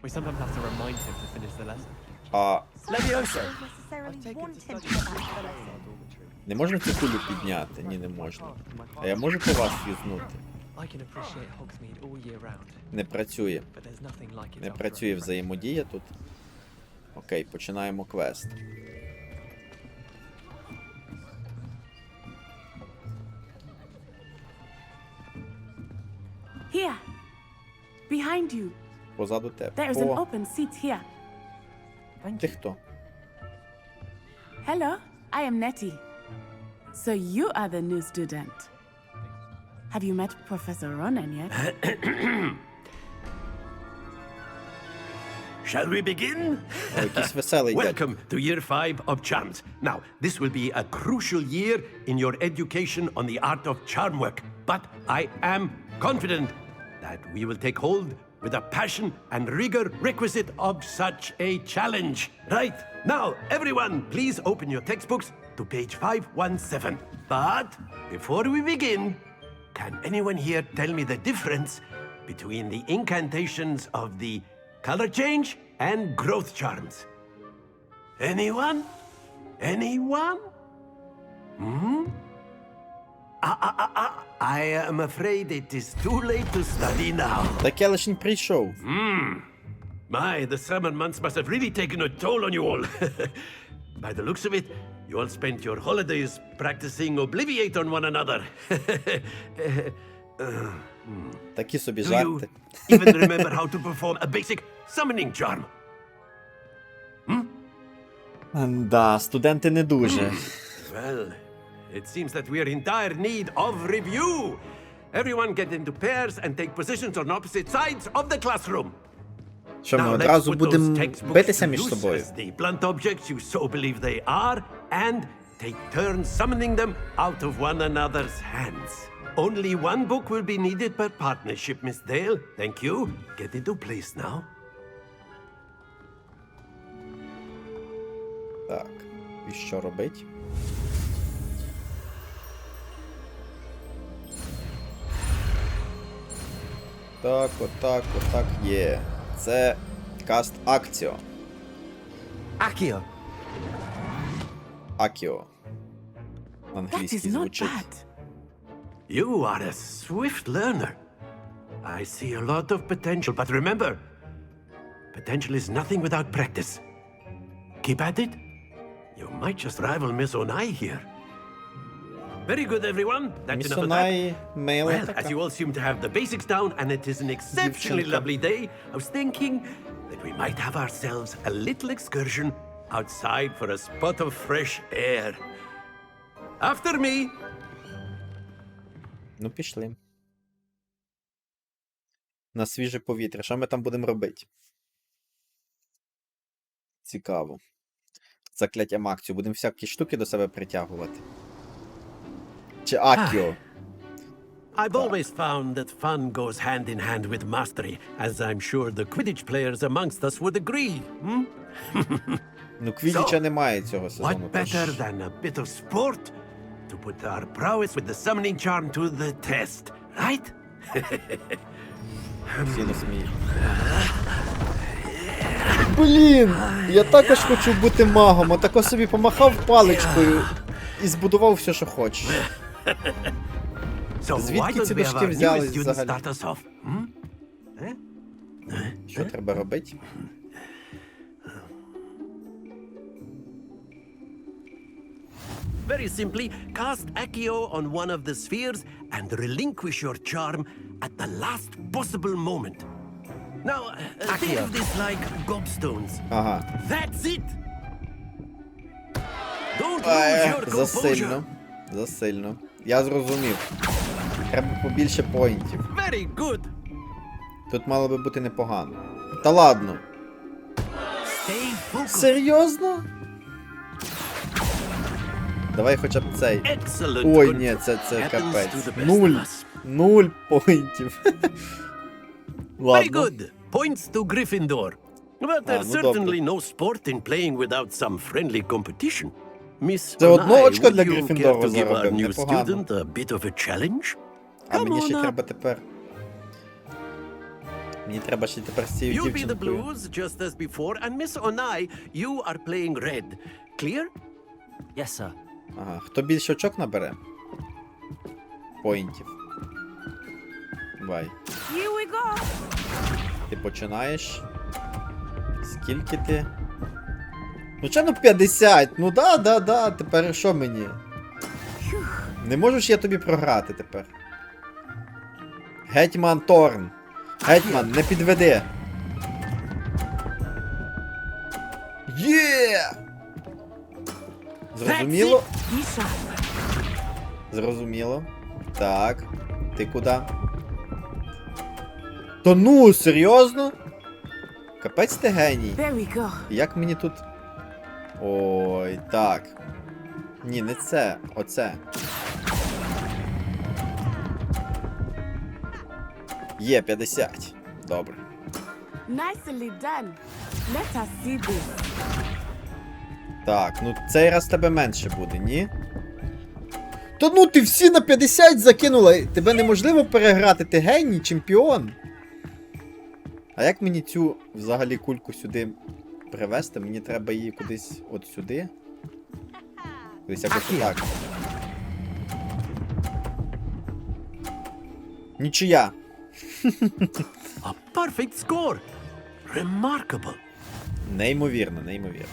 [SPEAKER 7] We sometimes have to remind him to finish the lesson.
[SPEAKER 1] А
[SPEAKER 10] Leviosa!
[SPEAKER 1] не можна цю кулю підняти? Ні, не можна. А я можу по вас юзнути?
[SPEAKER 7] I can appreciate Hogsmeade all year round,
[SPEAKER 1] Не працює.
[SPEAKER 7] but there's nothing like it
[SPEAKER 1] Не
[SPEAKER 7] after
[SPEAKER 1] працює
[SPEAKER 7] a break.
[SPEAKER 1] взаємодія тут. Окей, починаємо квест.
[SPEAKER 6] Here. Behind you.
[SPEAKER 1] Позаду тебе.
[SPEAKER 6] There is an
[SPEAKER 1] О,
[SPEAKER 6] open seat here.
[SPEAKER 1] ти хто?
[SPEAKER 6] Hello, I am Nettie. So you are the new student. Have you met Professor Ronan yet?
[SPEAKER 15] Shall we begin?
[SPEAKER 1] О, якийсь веселий дядь.
[SPEAKER 15] Welcome to year 5 of charms. Now, this will be a crucial year in your education on the art of charm work, but I am confident that we will take hold with the passion and rigor requisite of such a challenge. Right, now, everyone, please open your textbooks to page 517. But before we begin, can anyone here tell me the difference between the incantations of the color change and growth charms? Anyone? Anyone? Hmm? I am afraid it is too late to study now.
[SPEAKER 1] Таке лишень прийшов.
[SPEAKER 15] My, the summer months must have really taken a toll on you all. By the looks of it, you all spent your holidays practicing Obliviate on one another.
[SPEAKER 1] Такі собі
[SPEAKER 15] Do you
[SPEAKER 1] жарти.
[SPEAKER 15] even remember how to perform a basic summoning charm?
[SPEAKER 1] Да, студенти не дуже.
[SPEAKER 15] Well, it seems that we are in dire need of review. Everyone get into pairs and take positions on opposite sides of the classroom.
[SPEAKER 1] Що ми
[SPEAKER 15] Now, let's
[SPEAKER 1] одразу
[SPEAKER 15] put those
[SPEAKER 1] будемо
[SPEAKER 15] textbooks
[SPEAKER 1] битися
[SPEAKER 15] to
[SPEAKER 1] між
[SPEAKER 15] use
[SPEAKER 1] собою?
[SPEAKER 15] as the blunt objects you so believe they are, and take turns summoning them out of one another's hands. Only one book will be needed per partnership, Miss Dale. Thank you. Get into place now.
[SPEAKER 1] Так, і що робить? Так, отак є. Це каст Акціо.
[SPEAKER 3] Accio.
[SPEAKER 1] Акіо.
[SPEAKER 6] That
[SPEAKER 1] Англійський
[SPEAKER 6] is not
[SPEAKER 1] звучить.
[SPEAKER 6] bad.
[SPEAKER 15] You are a swift learner. I see a lot of potential, but remember, potential is nothing without practice. Keep at it. You might just rival Miss Onai here. Very good, everyone. That's
[SPEAKER 1] Міс
[SPEAKER 15] enough of that.
[SPEAKER 1] Онай мейла
[SPEAKER 15] Well, as
[SPEAKER 1] така.
[SPEAKER 15] you all seem to have the basics down, and it is an exceptionally
[SPEAKER 1] Дівчинка.
[SPEAKER 15] lovely day, I was thinking that we might have ourselves a little excursion outside for a spot of fresh air. After me.
[SPEAKER 1] Ну, пішли. На свіже повітря. Що ми там будемо робити? Цікаво. Закляттям Акціо. Будемо всякі штуки до себе притягувати. Чи Акіо?
[SPEAKER 15] I've always found that fun goes hand in hand with mastery, as I'm sure the Quidditch players amongst us would agree. Hmm?
[SPEAKER 1] Ну, Квіддіча немає цього сезону.
[SPEAKER 15] What better than a bit of sport to put our prowess with the summoning charm to the test, right?
[SPEAKER 1] Всі насміють. Блін! Я також хочу бути магом, отако собі помахав паличкою і збудував все, що хочеш.
[SPEAKER 15] So why
[SPEAKER 1] Звідки
[SPEAKER 15] don't
[SPEAKER 1] ці
[SPEAKER 15] we have
[SPEAKER 1] дошки
[SPEAKER 15] our
[SPEAKER 1] взялись
[SPEAKER 15] newest student
[SPEAKER 1] взагалі?
[SPEAKER 15] start us off? Hmm?
[SPEAKER 1] Що треба робити?
[SPEAKER 15] Very simply, cast Accio on one of the spheres and relinquish your charm at the last possible moment. Now, think of this like gobstones.
[SPEAKER 1] Ага.
[SPEAKER 15] That's it! Don't lose your composure.
[SPEAKER 1] Засильно. Засильно. Я зрозумів. Треба побільше поінтів.
[SPEAKER 15] Very good.
[SPEAKER 1] Тут мало би бути непогано. Та ладно.
[SPEAKER 15] Stay focused.
[SPEAKER 1] Серйозно? Давай хоча б цей.
[SPEAKER 15] Excellent.
[SPEAKER 1] Ой, ні, це капець. 0 поінтів.
[SPEAKER 15] Very
[SPEAKER 1] Ладно.
[SPEAKER 15] good. Points to Gryffindor. But there's
[SPEAKER 1] ну,
[SPEAKER 15] certainly no sport in playing without some friendly competition. Miss
[SPEAKER 1] Це одно
[SPEAKER 15] Onai,
[SPEAKER 1] очко для
[SPEAKER 15] would you care
[SPEAKER 1] Грифіндору
[SPEAKER 15] to give our
[SPEAKER 1] заробив,
[SPEAKER 15] new
[SPEAKER 1] непогано.
[SPEAKER 15] student a bit of a challenge?
[SPEAKER 1] А мені ще
[SPEAKER 15] on up.
[SPEAKER 1] треба тепер. Мені треба ще тепер з цією
[SPEAKER 15] You'll be the
[SPEAKER 1] дівчинкою.
[SPEAKER 15] blues, just as before, and Miss Onai, you are playing red. Clear?
[SPEAKER 3] Yes, sir.
[SPEAKER 1] Ага, хто більше очок набере? Поінтів. Давай.
[SPEAKER 6] Here we go.
[SPEAKER 1] Ти починаєш. Скільки ти? Ну чо, ну 50? Ну да. Тепер що мені? Не можу ж я тобі програти тепер. Гетьман Торн. Гетьман, не підведи. Є! Зрозуміло? Зрозуміло. Так. Ти куди? Та ну, серйозно? Капець ти геній. Як мені тут... Ой, так. Ні, не це. Оце. Є 50. Добре.
[SPEAKER 6] Nicely done. Let us see this.
[SPEAKER 1] Так, ну цей раз тебе менше буде, ні? Та ну ти всі на 50 закинула. Тебе неможливо переграти, ти геній, чемпіон. А як мені цю взагалі кульку сюди привезти? Мені треба її кудись от сюди. Кудись якось так. Нічия.
[SPEAKER 15] A perfect score. Remarkable.
[SPEAKER 1] Неймовірно, неймовірно.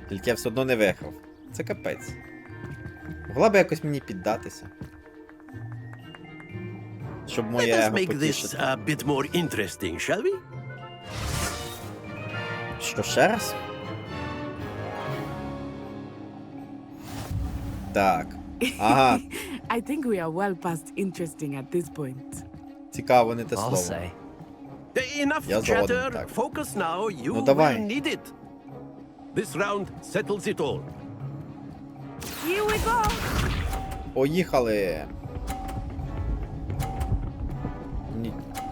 [SPEAKER 1] Тільки я все одно не виграв. Це капець. Могла би якось мені піддатися. Щоб моє
[SPEAKER 15] Let us
[SPEAKER 1] его
[SPEAKER 15] make this
[SPEAKER 1] потішити.
[SPEAKER 15] a bit more interesting, shall we?
[SPEAKER 1] Що, ще раз? Так. Ага.
[SPEAKER 6] I think we are well past interesting at this point.
[SPEAKER 1] Цікаво, не те
[SPEAKER 3] I'll
[SPEAKER 1] слово.
[SPEAKER 3] say.
[SPEAKER 15] Enough
[SPEAKER 1] Я згоден,
[SPEAKER 15] chatter.
[SPEAKER 1] так.
[SPEAKER 15] Focus now. You
[SPEAKER 1] Ну, давай.
[SPEAKER 15] will need it. This round settles it all.
[SPEAKER 6] Here we go.
[SPEAKER 1] Поїхали.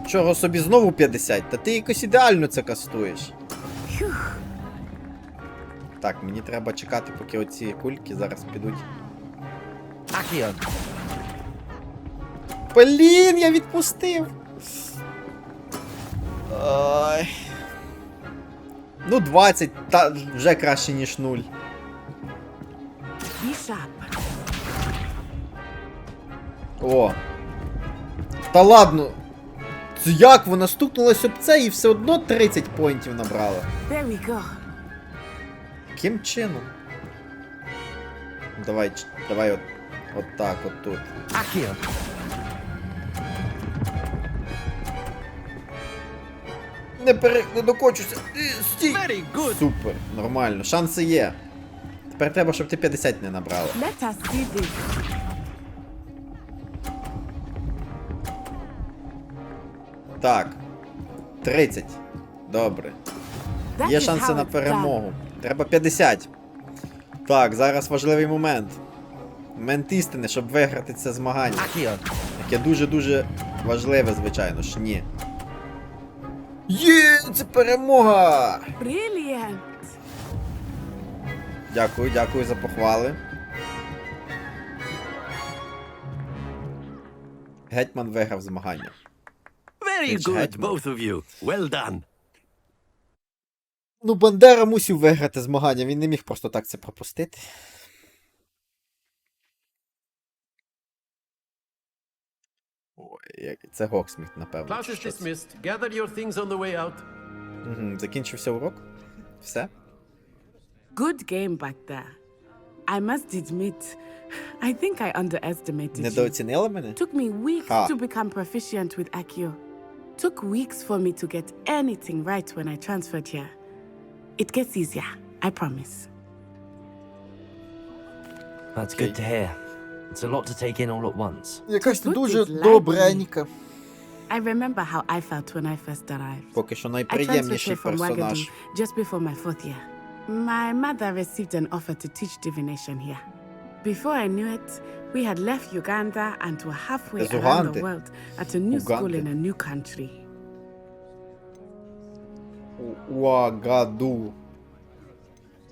[SPEAKER 1] Нічого собі знову 50, та ти якось ідеально це кастуєш. Так, мені треба чекати, поки оці кульки зараз підуть.
[SPEAKER 3] Accio.
[SPEAKER 1] Блін, я відпустив. Ой. Ну, 20, та вже краще, ніж 0.
[SPEAKER 6] Be sharp.
[SPEAKER 1] О. Та ладно. Це як вона стукнулась об це і все одно 30 поінтів набрала.
[SPEAKER 6] There we go.
[SPEAKER 1] Яким чином? Давай от так, от тут.
[SPEAKER 3] Accio.
[SPEAKER 1] Не докочуся. Стій!
[SPEAKER 15] Very good.
[SPEAKER 1] Супер, нормально. Шанси є. Тепер треба, щоб ти 50 не набрала.
[SPEAKER 6] Let us see this.
[SPEAKER 1] Так. 30. Добре.
[SPEAKER 6] That
[SPEAKER 1] Є
[SPEAKER 6] is
[SPEAKER 1] шанси
[SPEAKER 6] how
[SPEAKER 1] на
[SPEAKER 6] it's
[SPEAKER 1] перемогу. Треба 50. Так, зараз важливий момент. Момент істини, щоб виграти це змагання.
[SPEAKER 3] Accio.
[SPEAKER 1] Яке дуже-дуже важливе, звичайно ж. Ні. Є, це перемога!
[SPEAKER 6] done. Brilliant.
[SPEAKER 1] Дякую за похвали. Гетьман виграв змагання.
[SPEAKER 15] Very
[SPEAKER 1] It's
[SPEAKER 15] good,
[SPEAKER 1] Ghetman.
[SPEAKER 15] both of you. Well done.
[SPEAKER 1] Ну, Бандера мусив виграти змагання, він не міг просто так це пропустити. Ой, це Гоксміт, напевно.
[SPEAKER 15] Class
[SPEAKER 1] чи
[SPEAKER 15] is
[SPEAKER 1] щось.
[SPEAKER 15] dismissed. Gather your things on the way out.
[SPEAKER 1] Закінчився урок? Все?
[SPEAKER 6] Good game back there. I must admit, I think I underestimated you.
[SPEAKER 1] Недооцінила мене?
[SPEAKER 6] Took me weeks
[SPEAKER 1] Ha.
[SPEAKER 6] to become proficient with Accio. Took weeks for me to get anything right when I transferred here. It gets easier, I promise.
[SPEAKER 3] That's good to hear. It's a lot to take in all at once.
[SPEAKER 1] Якась
[SPEAKER 6] Put
[SPEAKER 1] дуже
[SPEAKER 6] it lightly.
[SPEAKER 1] добренька.
[SPEAKER 6] I remember how I felt when I first arrived.
[SPEAKER 1] Поки що
[SPEAKER 6] I transferred
[SPEAKER 1] найприємніший
[SPEAKER 6] here from
[SPEAKER 1] персонаж.
[SPEAKER 6] Wagadu just before my 4th year. My mother received an offer to teach divination here. Before I knew it, we had left Uganda and were halfway
[SPEAKER 1] З
[SPEAKER 6] around
[SPEAKER 1] Уганди?
[SPEAKER 6] the world at a new school
[SPEAKER 1] Уганди?
[SPEAKER 6] in a new country.
[SPEAKER 1] Уагаду.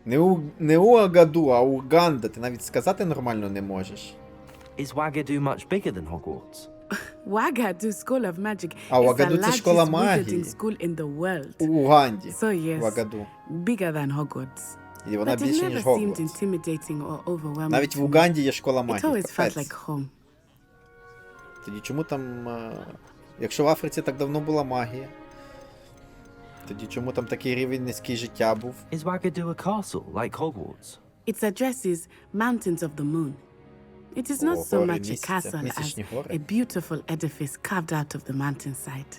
[SPEAKER 1] Не Уагаду, а Уганда. Ти навіть сказати нормально не можеш.
[SPEAKER 3] Is Wagadu much bigger than Hogwarts?
[SPEAKER 6] Wagadu School of Magic
[SPEAKER 1] А,
[SPEAKER 6] is
[SPEAKER 1] Вагаду
[SPEAKER 6] the
[SPEAKER 1] це школа
[SPEAKER 6] largest
[SPEAKER 1] магії.
[SPEAKER 6] wizarding school in the world.
[SPEAKER 1] У Уганді.
[SPEAKER 6] So yes,
[SPEAKER 1] Вагаду.
[SPEAKER 6] bigger than Hogwarts.
[SPEAKER 1] І вона
[SPEAKER 6] But it
[SPEAKER 1] більше,
[SPEAKER 6] never
[SPEAKER 1] ніж
[SPEAKER 6] seemed
[SPEAKER 1] Гогвартс.
[SPEAKER 6] intimidating or overwhelming.
[SPEAKER 1] Навіть в
[SPEAKER 6] to me.
[SPEAKER 1] Уганді є школа
[SPEAKER 6] It
[SPEAKER 1] магії.
[SPEAKER 6] always felt
[SPEAKER 1] Капець.
[SPEAKER 6] like home.
[SPEAKER 1] Тоді чому там... Якщо в Африці так давно була магія, тоді чому там такий рівень низький життя був?
[SPEAKER 3] Is Wagadu a castle, like Hogwarts?
[SPEAKER 6] Its address is Mountains of the Moon. It is not so
[SPEAKER 1] Гори
[SPEAKER 6] much a
[SPEAKER 1] місяця,
[SPEAKER 6] castle as
[SPEAKER 1] місячні
[SPEAKER 6] a
[SPEAKER 1] гори.
[SPEAKER 6] beautiful edifice carved out of the mountainside.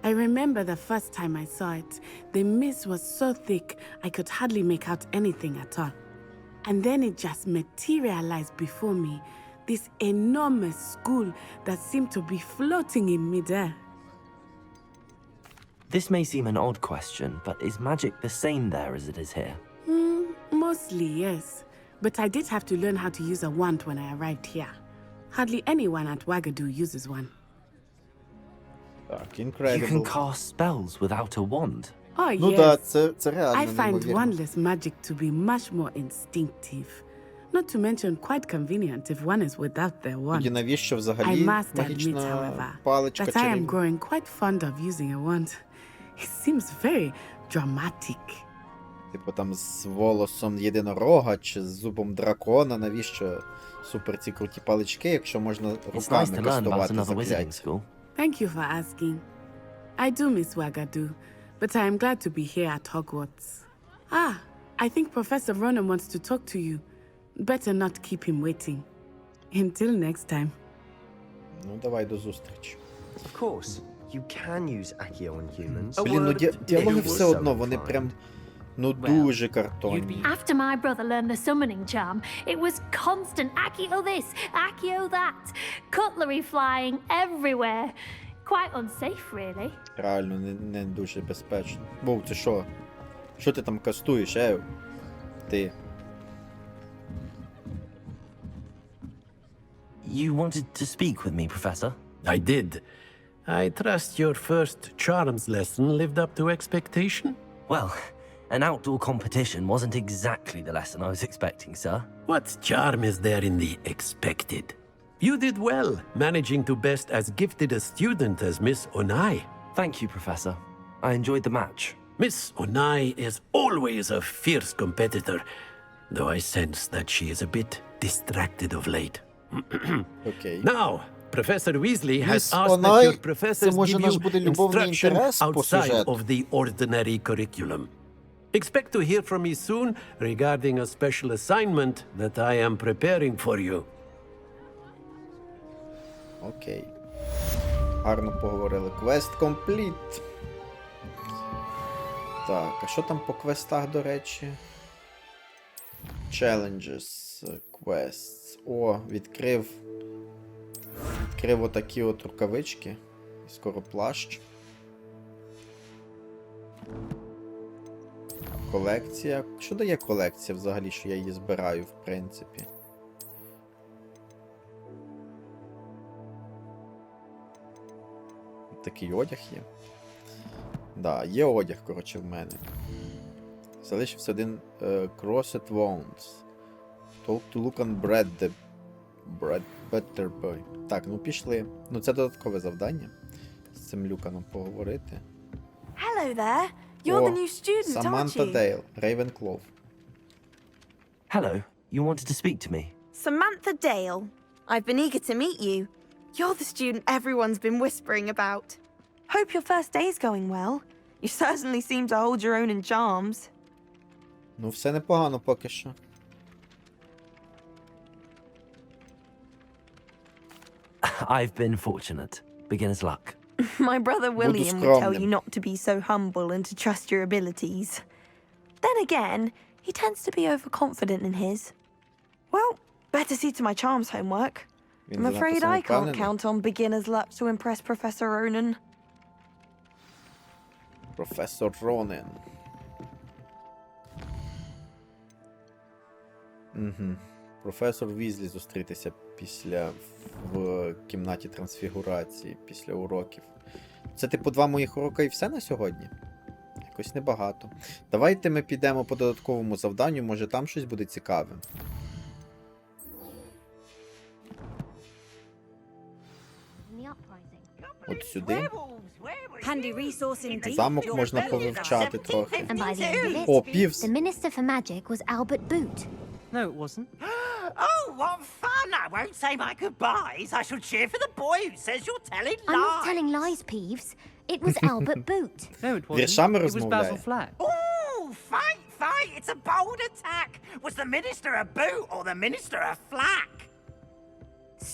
[SPEAKER 6] I remember the first time I saw it, the mist was so thick I could hardly make out anything at all. And then it just materialized before me, this enormous school that seemed to be floating in midair.
[SPEAKER 3] This may seem an odd question, but is magic the same there as it is here?
[SPEAKER 6] Mostly, yes. But I did have to learn how to use a wand when I arrived here. Hardly anyone at Wagadu uses one.
[SPEAKER 1] Так,
[SPEAKER 3] You can
[SPEAKER 1] incredible.
[SPEAKER 3] cast spells without a wand.
[SPEAKER 6] Oh,
[SPEAKER 1] Ну
[SPEAKER 6] yes.
[SPEAKER 1] так, це реально
[SPEAKER 6] I find
[SPEAKER 1] неймовірно.
[SPEAKER 6] wandless magic to be much more instinctive. Not to mention quite convenient if one is without their wand.
[SPEAKER 1] Тоді навіщо
[SPEAKER 6] I
[SPEAKER 1] взагалі
[SPEAKER 6] must admit,
[SPEAKER 1] магічна
[SPEAKER 6] however,
[SPEAKER 1] паличка
[SPEAKER 6] that I am
[SPEAKER 1] чарівна?
[SPEAKER 6] growing quite fond of using a wand. It seems very dramatic.
[SPEAKER 1] Типу там з волосом єдинорога чи з зубом дракона, навіщо супер ці круті палички, якщо можна
[SPEAKER 3] It's nice
[SPEAKER 1] руками
[SPEAKER 3] to learn about
[SPEAKER 1] кастувати
[SPEAKER 3] another wizarding
[SPEAKER 1] закляття?
[SPEAKER 3] school.
[SPEAKER 6] Thank you for asking. I do miss Wagadu, but I am glad to be here at Hogwarts. Ah, I think Professor Ronan wants to talk to you. Better not keep him waiting. Until next time.
[SPEAKER 1] Ну, давай до зустрічі.
[SPEAKER 11] Of course, you can use Accio on humans.
[SPEAKER 1] Блін, ну діалоги все
[SPEAKER 11] So
[SPEAKER 1] одно, вони прям, ну, дуже картонні.
[SPEAKER 2] After my brother learned the summoning charm, it was constant Accio this, Accio that. Cutlery flying everywhere. Quite unsafe, really.
[SPEAKER 1] Реально, не дуже безпечно. Воу, це що? Що ти там кастуєш, Ти.
[SPEAKER 3] You wanted to speak with me, Professor?
[SPEAKER 15] I did. I trust your first charms lesson lived up to expectation?
[SPEAKER 3] Well, an outdoor competition wasn't exactly the lesson I was expecting, sir.
[SPEAKER 15] What charm is there in the expected? You did well, managing to best as gifted a student as Miss Onai.
[SPEAKER 3] Thank you, Professor. I enjoyed the match.
[SPEAKER 15] Miss Onai is always a fierce competitor, though I sense that she is a bit distracted of late.
[SPEAKER 1] Окей.
[SPEAKER 15] Now, Professor Weasley has
[SPEAKER 1] Miss
[SPEAKER 15] asked that
[SPEAKER 1] Onai,
[SPEAKER 15] your professors
[SPEAKER 1] це може
[SPEAKER 15] give
[SPEAKER 1] наш
[SPEAKER 15] you
[SPEAKER 1] буде любовний
[SPEAKER 15] instruction
[SPEAKER 1] інтерес по
[SPEAKER 15] outside
[SPEAKER 1] сюжету.
[SPEAKER 15] of the ordinary curriculum. Expect to hear from me soon regarding a special assignment that I am preparing for you.
[SPEAKER 1] Окей. Гарно поговорили. Квест компліт. Так, а що там по квестах, до речі? Challenges, quests. О, відкрив отакі от рукавички. Скоро плащ. Колекція. Що дає колекція взагалі, що я її збираю, в принципі? Такий одяг є. Да, є одяг, коротше, в мене. Залишився один Crossed Wounds. Talk to look on Better Boy. Так, ну пішли. Ну це додаткове завдання. З цим Люканом поговорити.
[SPEAKER 10] Hello there. You're the new student, aren't
[SPEAKER 1] Саманта
[SPEAKER 10] you?
[SPEAKER 1] Дейл, Рейвенклов.
[SPEAKER 3] Hello, you wanted to speak to me?
[SPEAKER 10] Samantha Dale. I've been eager to meet you. You're the student everyone's been whispering about. Hope your first day's going well. You certainly seem to hold your own in charms.
[SPEAKER 1] Ну все непогано поки що.
[SPEAKER 3] I've been fortunate. Beginner's luck.
[SPEAKER 10] My brother William would tell you not to be so humble and to trust your abilities. Then again, he tends to be overconfident in his. Well, better see to my charms homework. I'm afraid I can't count on beginner's luck to impress Professor Ronan.
[SPEAKER 1] Professor Ronan. Професор Візлі зустрітися в кімнаті трансфігурації після уроків. Це типу 2 моїх уроки і все на сьогодні? Якось небагато. Давайте ми підемо по додатковому завданню, може там щось буде цікаве. От сюди. Замок можна повивчати трохи. О, Півз.
[SPEAKER 2] The Minister for Magic was Albert Boot.
[SPEAKER 7] No, it wasn't.
[SPEAKER 14] Oh, what fun! I won't say my goodbyes. I shall cheer for the boy who says you're telling lies.
[SPEAKER 2] I'm not telling lies, Peeves. It was Albert Boot.
[SPEAKER 7] No, it wasn't.
[SPEAKER 1] Віршами
[SPEAKER 7] It was Basil
[SPEAKER 1] розмовляє.
[SPEAKER 7] Flack.
[SPEAKER 14] Oh, fight! It's a bold attack. Was the minister a boot or the minister a flack?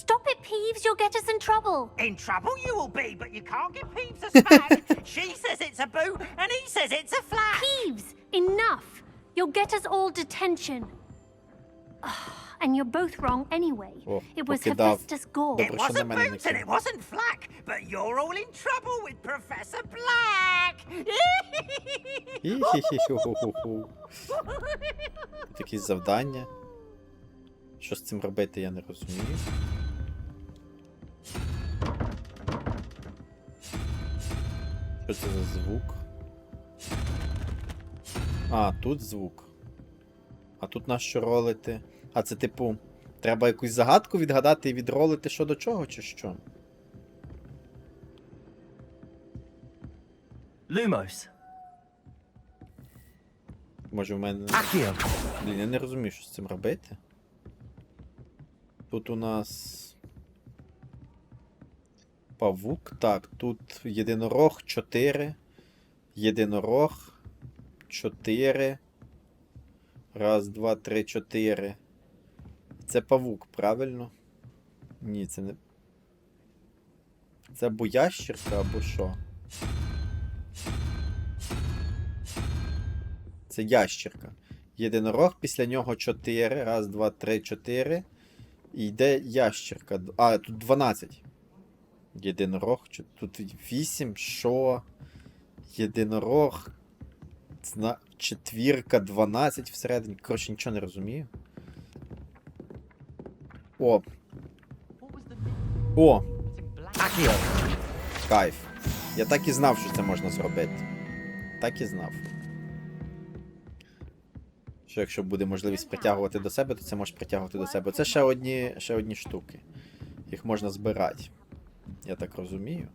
[SPEAKER 2] Stop it, Peeves. You'll get us in trouble.
[SPEAKER 14] In trouble you will be, but you can't give Peeves a smack. She says it's a boot and he says it's a flack.
[SPEAKER 2] Peeves, enough. You'll get us all detention. And you're both wrong anyway. It was Hephaestus Gore.
[SPEAKER 14] It wasn't boot and it wasn't flack, but you're all in trouble with Professor Black.
[SPEAKER 1] Такі завдання. Що з цим робити, я не розумію. Що це за звук? А, тут звук. А тут на що ролити? А це типу, треба якусь загадку відгадати і відролити що до чого, чи що?
[SPEAKER 3] Lumos.
[SPEAKER 1] Може в мене...
[SPEAKER 3] Accio.
[SPEAKER 1] Блін, я не розумію, що з цим робити. Тут у нас... Павук. Так, тут єдинорог 4. Єдинорог 4. Раз, два, три, 4. Це павук, правильно? Ні, це не... Це або ящерка, або що? Це ящерка. Єдинорог, після нього 4. Раз, два, три, 4. І йде ящерка. А, тут 12. Єдинорог. Тут 8. Що? Єдинорог. Четвірка, 12 всередині. Коротше, нічого не розумію. О. О! Кайф. Я так і знав, що це можна зробити. Так і знав. Що якщо буде можливість притягувати до себе, то це можеш притягувати до себе. Це ще одні штуки. Їх можна збирати. Я так розумію.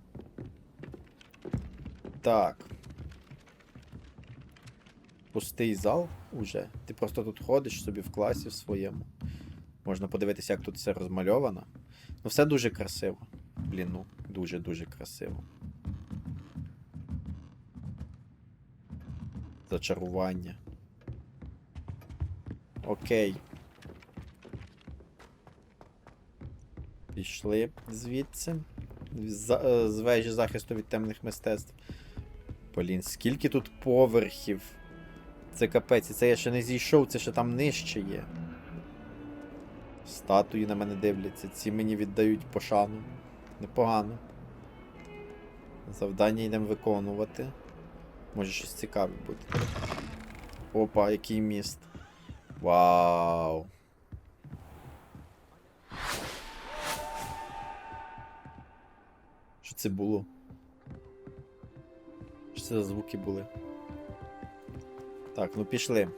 [SPEAKER 1] Так. Пустий зал уже. Ти просто тут ходиш собі в класі в своєму. Можна подивитися, як тут все розмальовано. Ну, все дуже красиво. Блін, ну, дуже-дуже красиво. Зачарування. Окей. Пішли звідси. З вежі захисту від темних мистецтв. Блін, скільки тут поверхів. Це капець. І це я ще не зійшов, це ще там нижче є. Статуї на мене дивляться. Ці мені віддають пошану. Непогано. Завдання йдемо виконувати. Може щось цікаве буде. Опа, який міст. Вау. Що це було? Що це за звуки були? Так, ну пішли.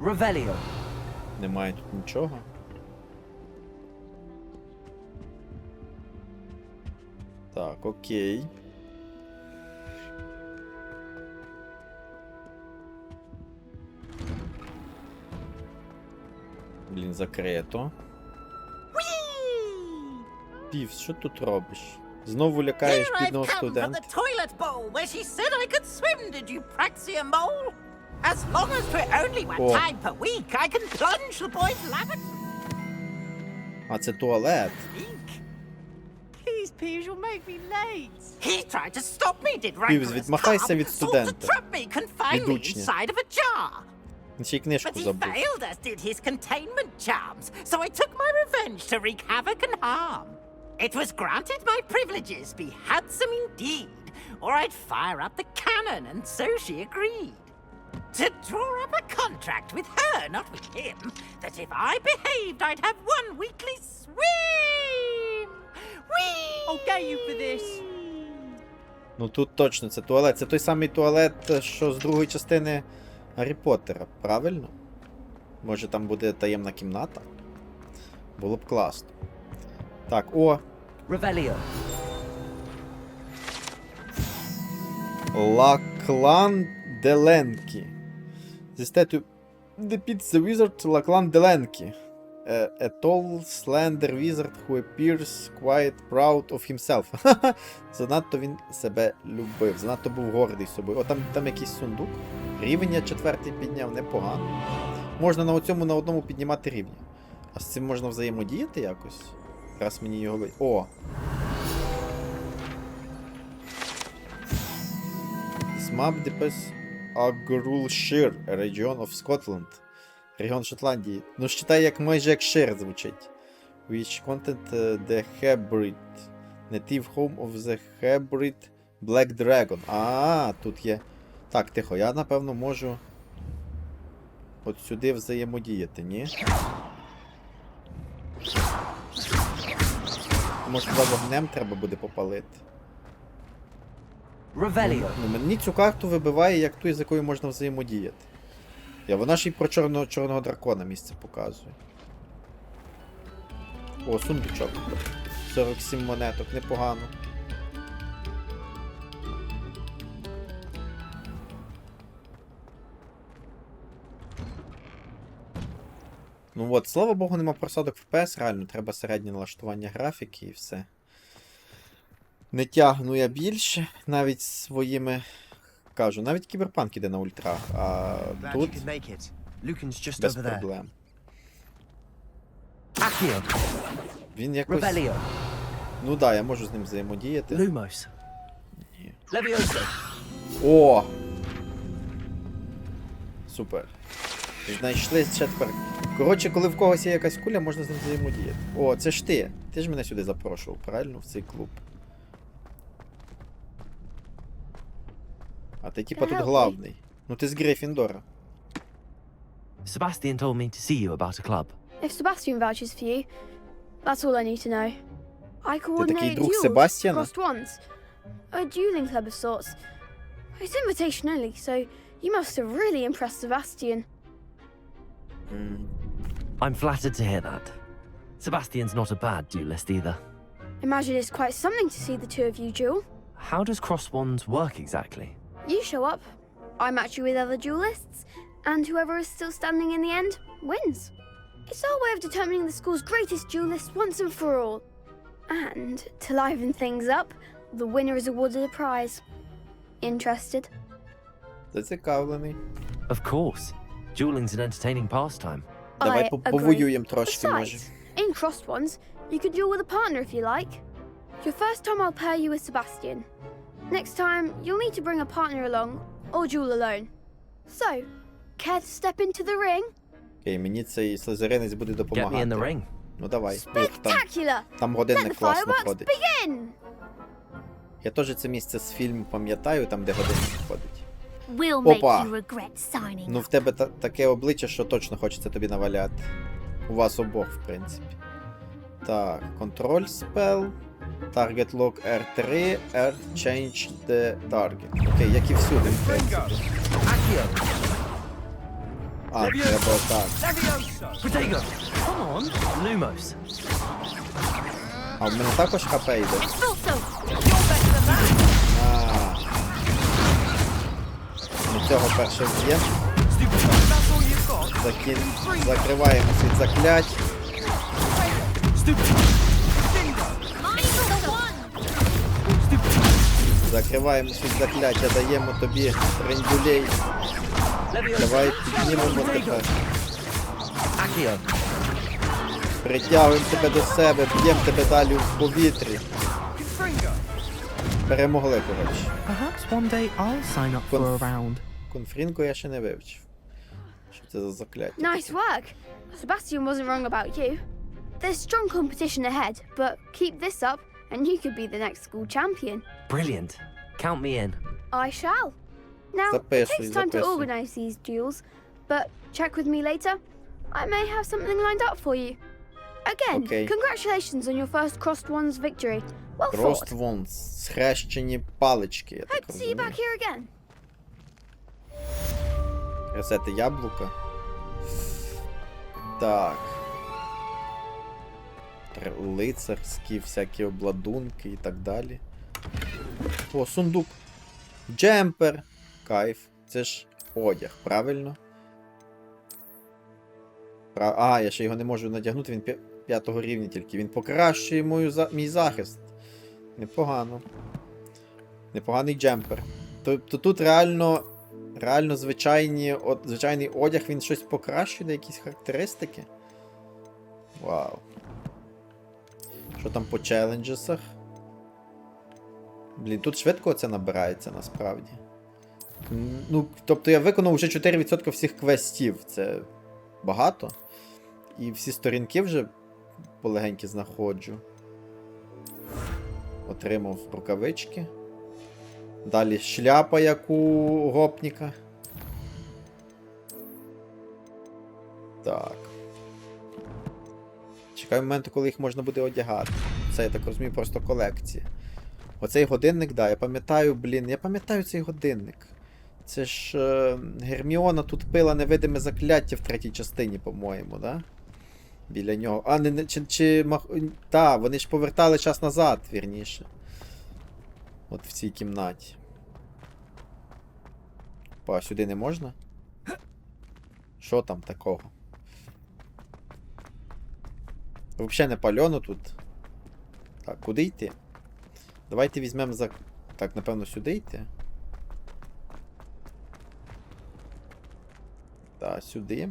[SPEAKER 3] Revelio.
[SPEAKER 1] Немає тут нічого. Так, окей. Блін, закрито. Півз, що тут робиш? Знову лякаєш бідного студента? А це туалет.
[SPEAKER 14] Please, Peeves, you'll make me late. He tried to stop me, did
[SPEAKER 1] Півз,
[SPEAKER 14] Rancorous
[SPEAKER 1] відмахайся від
[SPEAKER 14] Sought to
[SPEAKER 1] студента.
[SPEAKER 14] trap me, confine
[SPEAKER 1] Від
[SPEAKER 14] me
[SPEAKER 1] учня.
[SPEAKER 14] inside of a jar.
[SPEAKER 1] Він ще й книжку
[SPEAKER 14] But he
[SPEAKER 1] забув.
[SPEAKER 14] failed, as did his containment charms, so I took my revenge to wreak havoc and harm. It was granted my privileges be handsome indeed, or I'd fire up the cannon, and so she agreed. To draw up a contract with her, not with him, that if I behaved, I'd have one weekly swim. Whee!
[SPEAKER 7] I'll get you for this.
[SPEAKER 1] Ну тут точно, це туалет. Це той самий туалет, що з другої частини Гаррі Поттера, правильно? Може там буде таємна кімната? Було б класно. Так, о!
[SPEAKER 3] Revelio.
[SPEAKER 1] Лаклан Деленкі. The statue depicts the wizard Лаклан Деленкі. A tall, slender wizard who appears quite proud of himself. Занадто він себе любив, занадто був гордий собою. О, там якийсь сундук. Рівень я 4-й підняв, непогано. Можна на цьому на одному піднімати рівні. А з цим можна взаємодіяти якось? Раз мені його... О! This map depicts Aggrulshire, a region of Scotland. Регіон Шотландії. Ну, читай, як майже як Шир звучить. Which content the Hybrid. Native home of the Hybrid Black Dragon. Тут є... Так, тихо, я, напевно, можу... От сюди взаємодіяти, ні? Може, туди вогнем треба буде попалити.
[SPEAKER 3] Revelio.
[SPEAKER 1] Ну, мені цю карту вибиває, як ту, з якою можна взаємодіяти. Вона ж і про чорного дракона місце показує. О, сундучок. 47 монеток, непогано. Ну от, слава Богу, нема просадок FPS, реально, треба середнє налаштування графіки і все. Не тягну я більше, навіть своїми... Кажу, навіть кіберпанк іде на ультрах, а тут без проблем. Він якось... Ну да, я можу з ним взаємодіяти.
[SPEAKER 3] Lumos.
[SPEAKER 1] Ні.
[SPEAKER 3] Levioso.
[SPEAKER 1] О! Супер. Знайшли ще тепер. Коротше, коли в когось є якась куля, можна з ним взаємодіяти. О, це ж ти. Ти ж мене сюди запрошував, правильно? В цей клуб. А ти типа тут главний. Ну ти з Ґрифіндора.
[SPEAKER 3] Sebastian told me to see you about a club.
[SPEAKER 16] If Sebastian vouches for you, that's all I need to know. I coordinate
[SPEAKER 1] друг
[SPEAKER 16] duels
[SPEAKER 1] Себастьяна?
[SPEAKER 16] crossed once. A dueling club of sorts. It's invitation only, so you must have really impressed Sebastian.
[SPEAKER 3] I'm flattered to hear that. Sebastian's not a bad duelist either.
[SPEAKER 16] Imagine it's quite something to see the two of you duel.
[SPEAKER 3] How does cross wands work exactly?
[SPEAKER 16] You show up, I match you with other duelists, and whoever is still standing in the end wins. It's our way of determining the school's greatest duelist once and for all. And, to liven things up, the winner is awarded a prize. Interested?
[SPEAKER 1] Зацікавлений.
[SPEAKER 3] Of course. Dueling's an entertaining pastime.
[SPEAKER 1] Давай
[SPEAKER 16] I
[SPEAKER 1] повоюємо
[SPEAKER 16] agree.
[SPEAKER 1] трошки, може.
[SPEAKER 16] Besides, in crossed ones, you can duel with a partner if you like. Your first time I'll pair you with Sebastian. Next time, you'll need to bring a partner along, or duel alone. So, care to step into the ring?
[SPEAKER 1] Окей, мені цей слизеринець буде
[SPEAKER 3] Get me in
[SPEAKER 1] допомагати.
[SPEAKER 3] the ring.
[SPEAKER 1] Ну давай.
[SPEAKER 16] Spectacular!
[SPEAKER 1] Там
[SPEAKER 16] Let
[SPEAKER 1] годинник
[SPEAKER 16] the
[SPEAKER 1] класно
[SPEAKER 16] fireworks
[SPEAKER 1] ходить.
[SPEAKER 16] begin!
[SPEAKER 1] Я теж це місце з фільму пам'ятаю, там де годинник ходить.
[SPEAKER 2] We'll make
[SPEAKER 1] Опа!
[SPEAKER 2] you regret signing.
[SPEAKER 1] Ну в тебе таке обличчя, що точно хочеться тобі наваляти. У вас обох, в принципі. Так, контроль спел. Target lock R3, R change the target. Окей, як і всюди, в принципі. А, треба так.
[SPEAKER 3] Protego. Come on. Lumos.
[SPEAKER 1] А в мене також ХП йде. Ми цього перше вб'ємо. Закриваємо від заклять. Закриваємо від закляття, даємо тобі рендюлей. Давай піднімемо тепер. Притягуємо тебе до себе, б'ємо тебе далі в повітрі. Перемогли, коротше.
[SPEAKER 17] Perhaps one day I'll sign up for a round.
[SPEAKER 1] Конфрінку я ще не вивчив. Що це за закляття?
[SPEAKER 16] Nice work. Sebastian wasn't wrong about you. There's strong competition ahead, but keep this up and you could be the next school champion.
[SPEAKER 3] Brilliant. Count me in.
[SPEAKER 16] I shall. Now, it takes time to organize these duels, but check with me later. I may have something lined up for you. Again, congratulations on your first Crossed Wands victory. Well fought.
[SPEAKER 1] Crossed Wands. Схрещені палички, я так
[SPEAKER 16] Hope to see you back here again.
[SPEAKER 1] Ресети яблука. Так. Лицарські всякі обладунки і так далі. О, сундук. Джемпер. Кайф. Це ж одяг, правильно? А, я ще його не можу надягнути, він 5-го рівня тільки. Він покращує мій захист. Непогано. Непоганий джемпер. Тобто тут реально звичайний одяг, він щось покращує, якісь характеристики. Вау. Що там по челенджесах? Блін, тут швидко це набирається насправді. Ну, тобто я виконав вже 4% всіх квестів. Це багато. І всі сторінки вже полегенькі знаходжу. Отримав рукавички. Далі шляпа, як у гопніка. Так. Чекаю моменту, коли їх можна буде одягати. Це, я так розумію, просто колекція. Оцей годинник, да, я пам'ятаю, я пам'ятаю цей годинник. Це ж Герміона тут пила невидиме закляття в 3-й частині, по-моєму, да? Біля нього. А, та, вони ж повертали час назад, вірніше. От в цій кімнаті. Па, сюди не можна? Що там такого? Взагалі не пальоно тут. Так, куди йти? Давайте візьмемо за... Так, напевно, сюди йти. Так, сюди.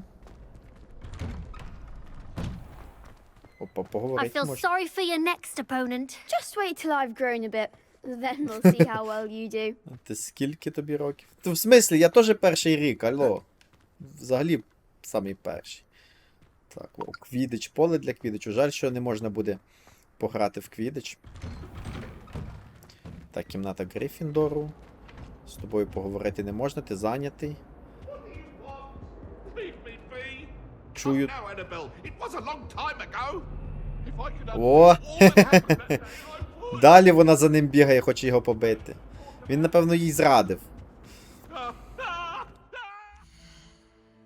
[SPEAKER 1] Опа, поговорити
[SPEAKER 2] I feel
[SPEAKER 1] можна.
[SPEAKER 2] sorry for your next opponent.
[SPEAKER 16] Just wait till I've grown a bit. Then we'll see how well you do.
[SPEAKER 1] Ти скільки тобі років? В смислі, я теж перший рік, алло. Взагалі, самий перший. Так, о, квідич, поле для квідичу. Жаль, що не можна буде пограти в квідич. Так, кімната Грифіндору. З тобою поговорити не можна, ти зайнятий. Чую. О! Далі вона за ним бігає, хоче його побити. Він, напевно, їй зрадив.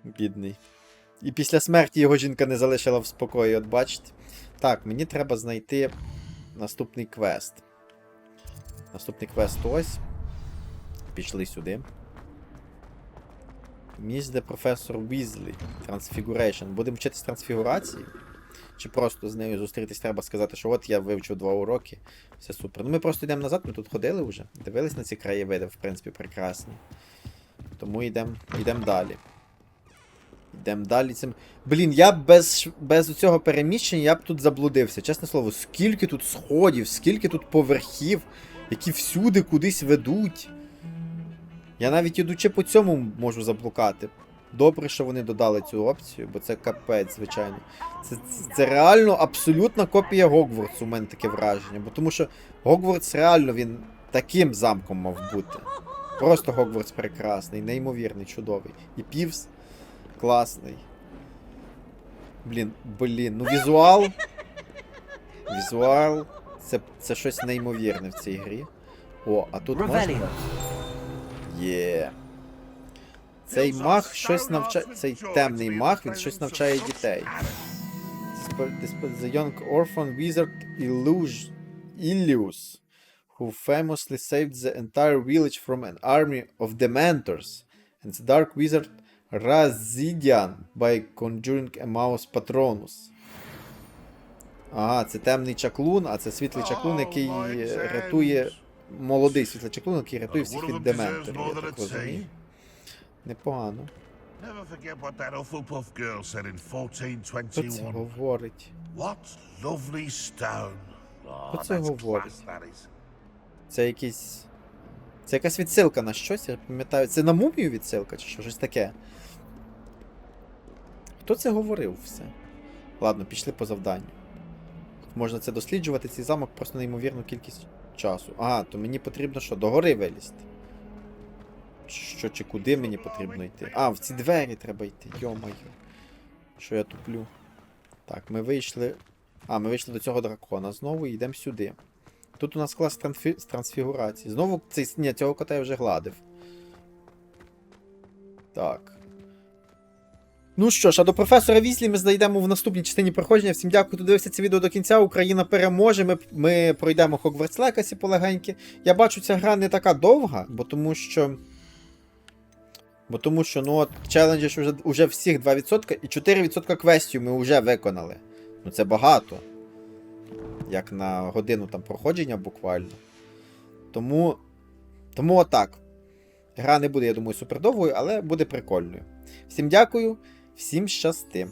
[SPEAKER 1] Бідний. І після смерті його жінка не залишила в спокої, от бачите. Так, мені треба знайти наступний квест. Наступний квест ось. Пішли сюди. Місць, де професор Візлі. Трансфігурейшн. Будемо вчитись трансфігурації? Чи просто з нею зустрітись, треба сказати, що от я вивчив 2 уроки. Все супер. Ну ми просто йдемо назад, ми тут ходили вже. Дивились на ці краєвиди, в принципі, прекрасні. Тому йдемо далі. Йдемо далі цим. Блін, я без цього переміщення я б тут заблудився. Чесне слово, скільки тут сходів, скільки тут поверхів, які всюди кудись ведуть. Я навіть ідучи по цьому можу заблукати. Добре, що вони додали цю опцію, бо це капець, звичайно. Це реально абсолютна копія Гогвартсу, у мене таке враження. Бо тому що Гогвартс реально він таким замком мав бути. Просто Гогвартс прекрасний, неймовірний, чудовий. І Півз класний. Блін, ну візуал. Візуал. Це щось неймовірне в цій грі. О, а тут можна? Є. Цей маг щось навчає. Цей темний маг, він щось навчає дітей. The young orphan wizard Ilius, who famously saved the entire village from an army of dementors, and the dark wizard Razidian by conjuring a mouse patronus. Ага, це темний чаклун, а це світлий чаклун, який рятує... Молодий світлий чаклун, який рятує всіх від дементорів, я так розумію. Непогано.
[SPEAKER 18] Never forget what that Hufflepuff girl said in
[SPEAKER 1] Хто це
[SPEAKER 18] 1421.
[SPEAKER 1] говорить?
[SPEAKER 18] What lovely stone.
[SPEAKER 1] Хто це
[SPEAKER 18] that's
[SPEAKER 1] говорить?
[SPEAKER 18] class, that is.
[SPEAKER 1] Це якийсь... Це якась відсилка на щось, я пам'ятаю. Це на мумію відсилка, чи що? Щось таке. Хто це говорив все? Ладно, пішли по завданню. Можна це досліджувати, цей замок просто неймовірну кількість часу. Ага, то мені потрібно що? До гори вилізти. Що чи куди мені потрібно йти? А, в ці двері треба йти, йо-моє. Що я туплю? Так, ми вийшли... А, ми вийшли до цього дракона знову і йдемо сюди. Тут у нас клас з трансфігурації. Знову цей... Ні, цього кота я вже гладив. Так. Ну що ж, а до професора Візлі ми знайдемо в наступній частині проходження. Всім дякую, хто дивився це відео до кінця. Україна переможе. Ми пройдемо Hogwarts Legacy полегеньки. Я бачу, ця гра не така довга, бо тому що, ну от, челенджі ж уже всіх 2% і 4% квестів ми вже виконали. Ну це багато. Як на годину там проходження буквально. Тому отак. Гра не буде, я думаю, супердовгою, але буде прикольною. Всім дякую, всім щасти.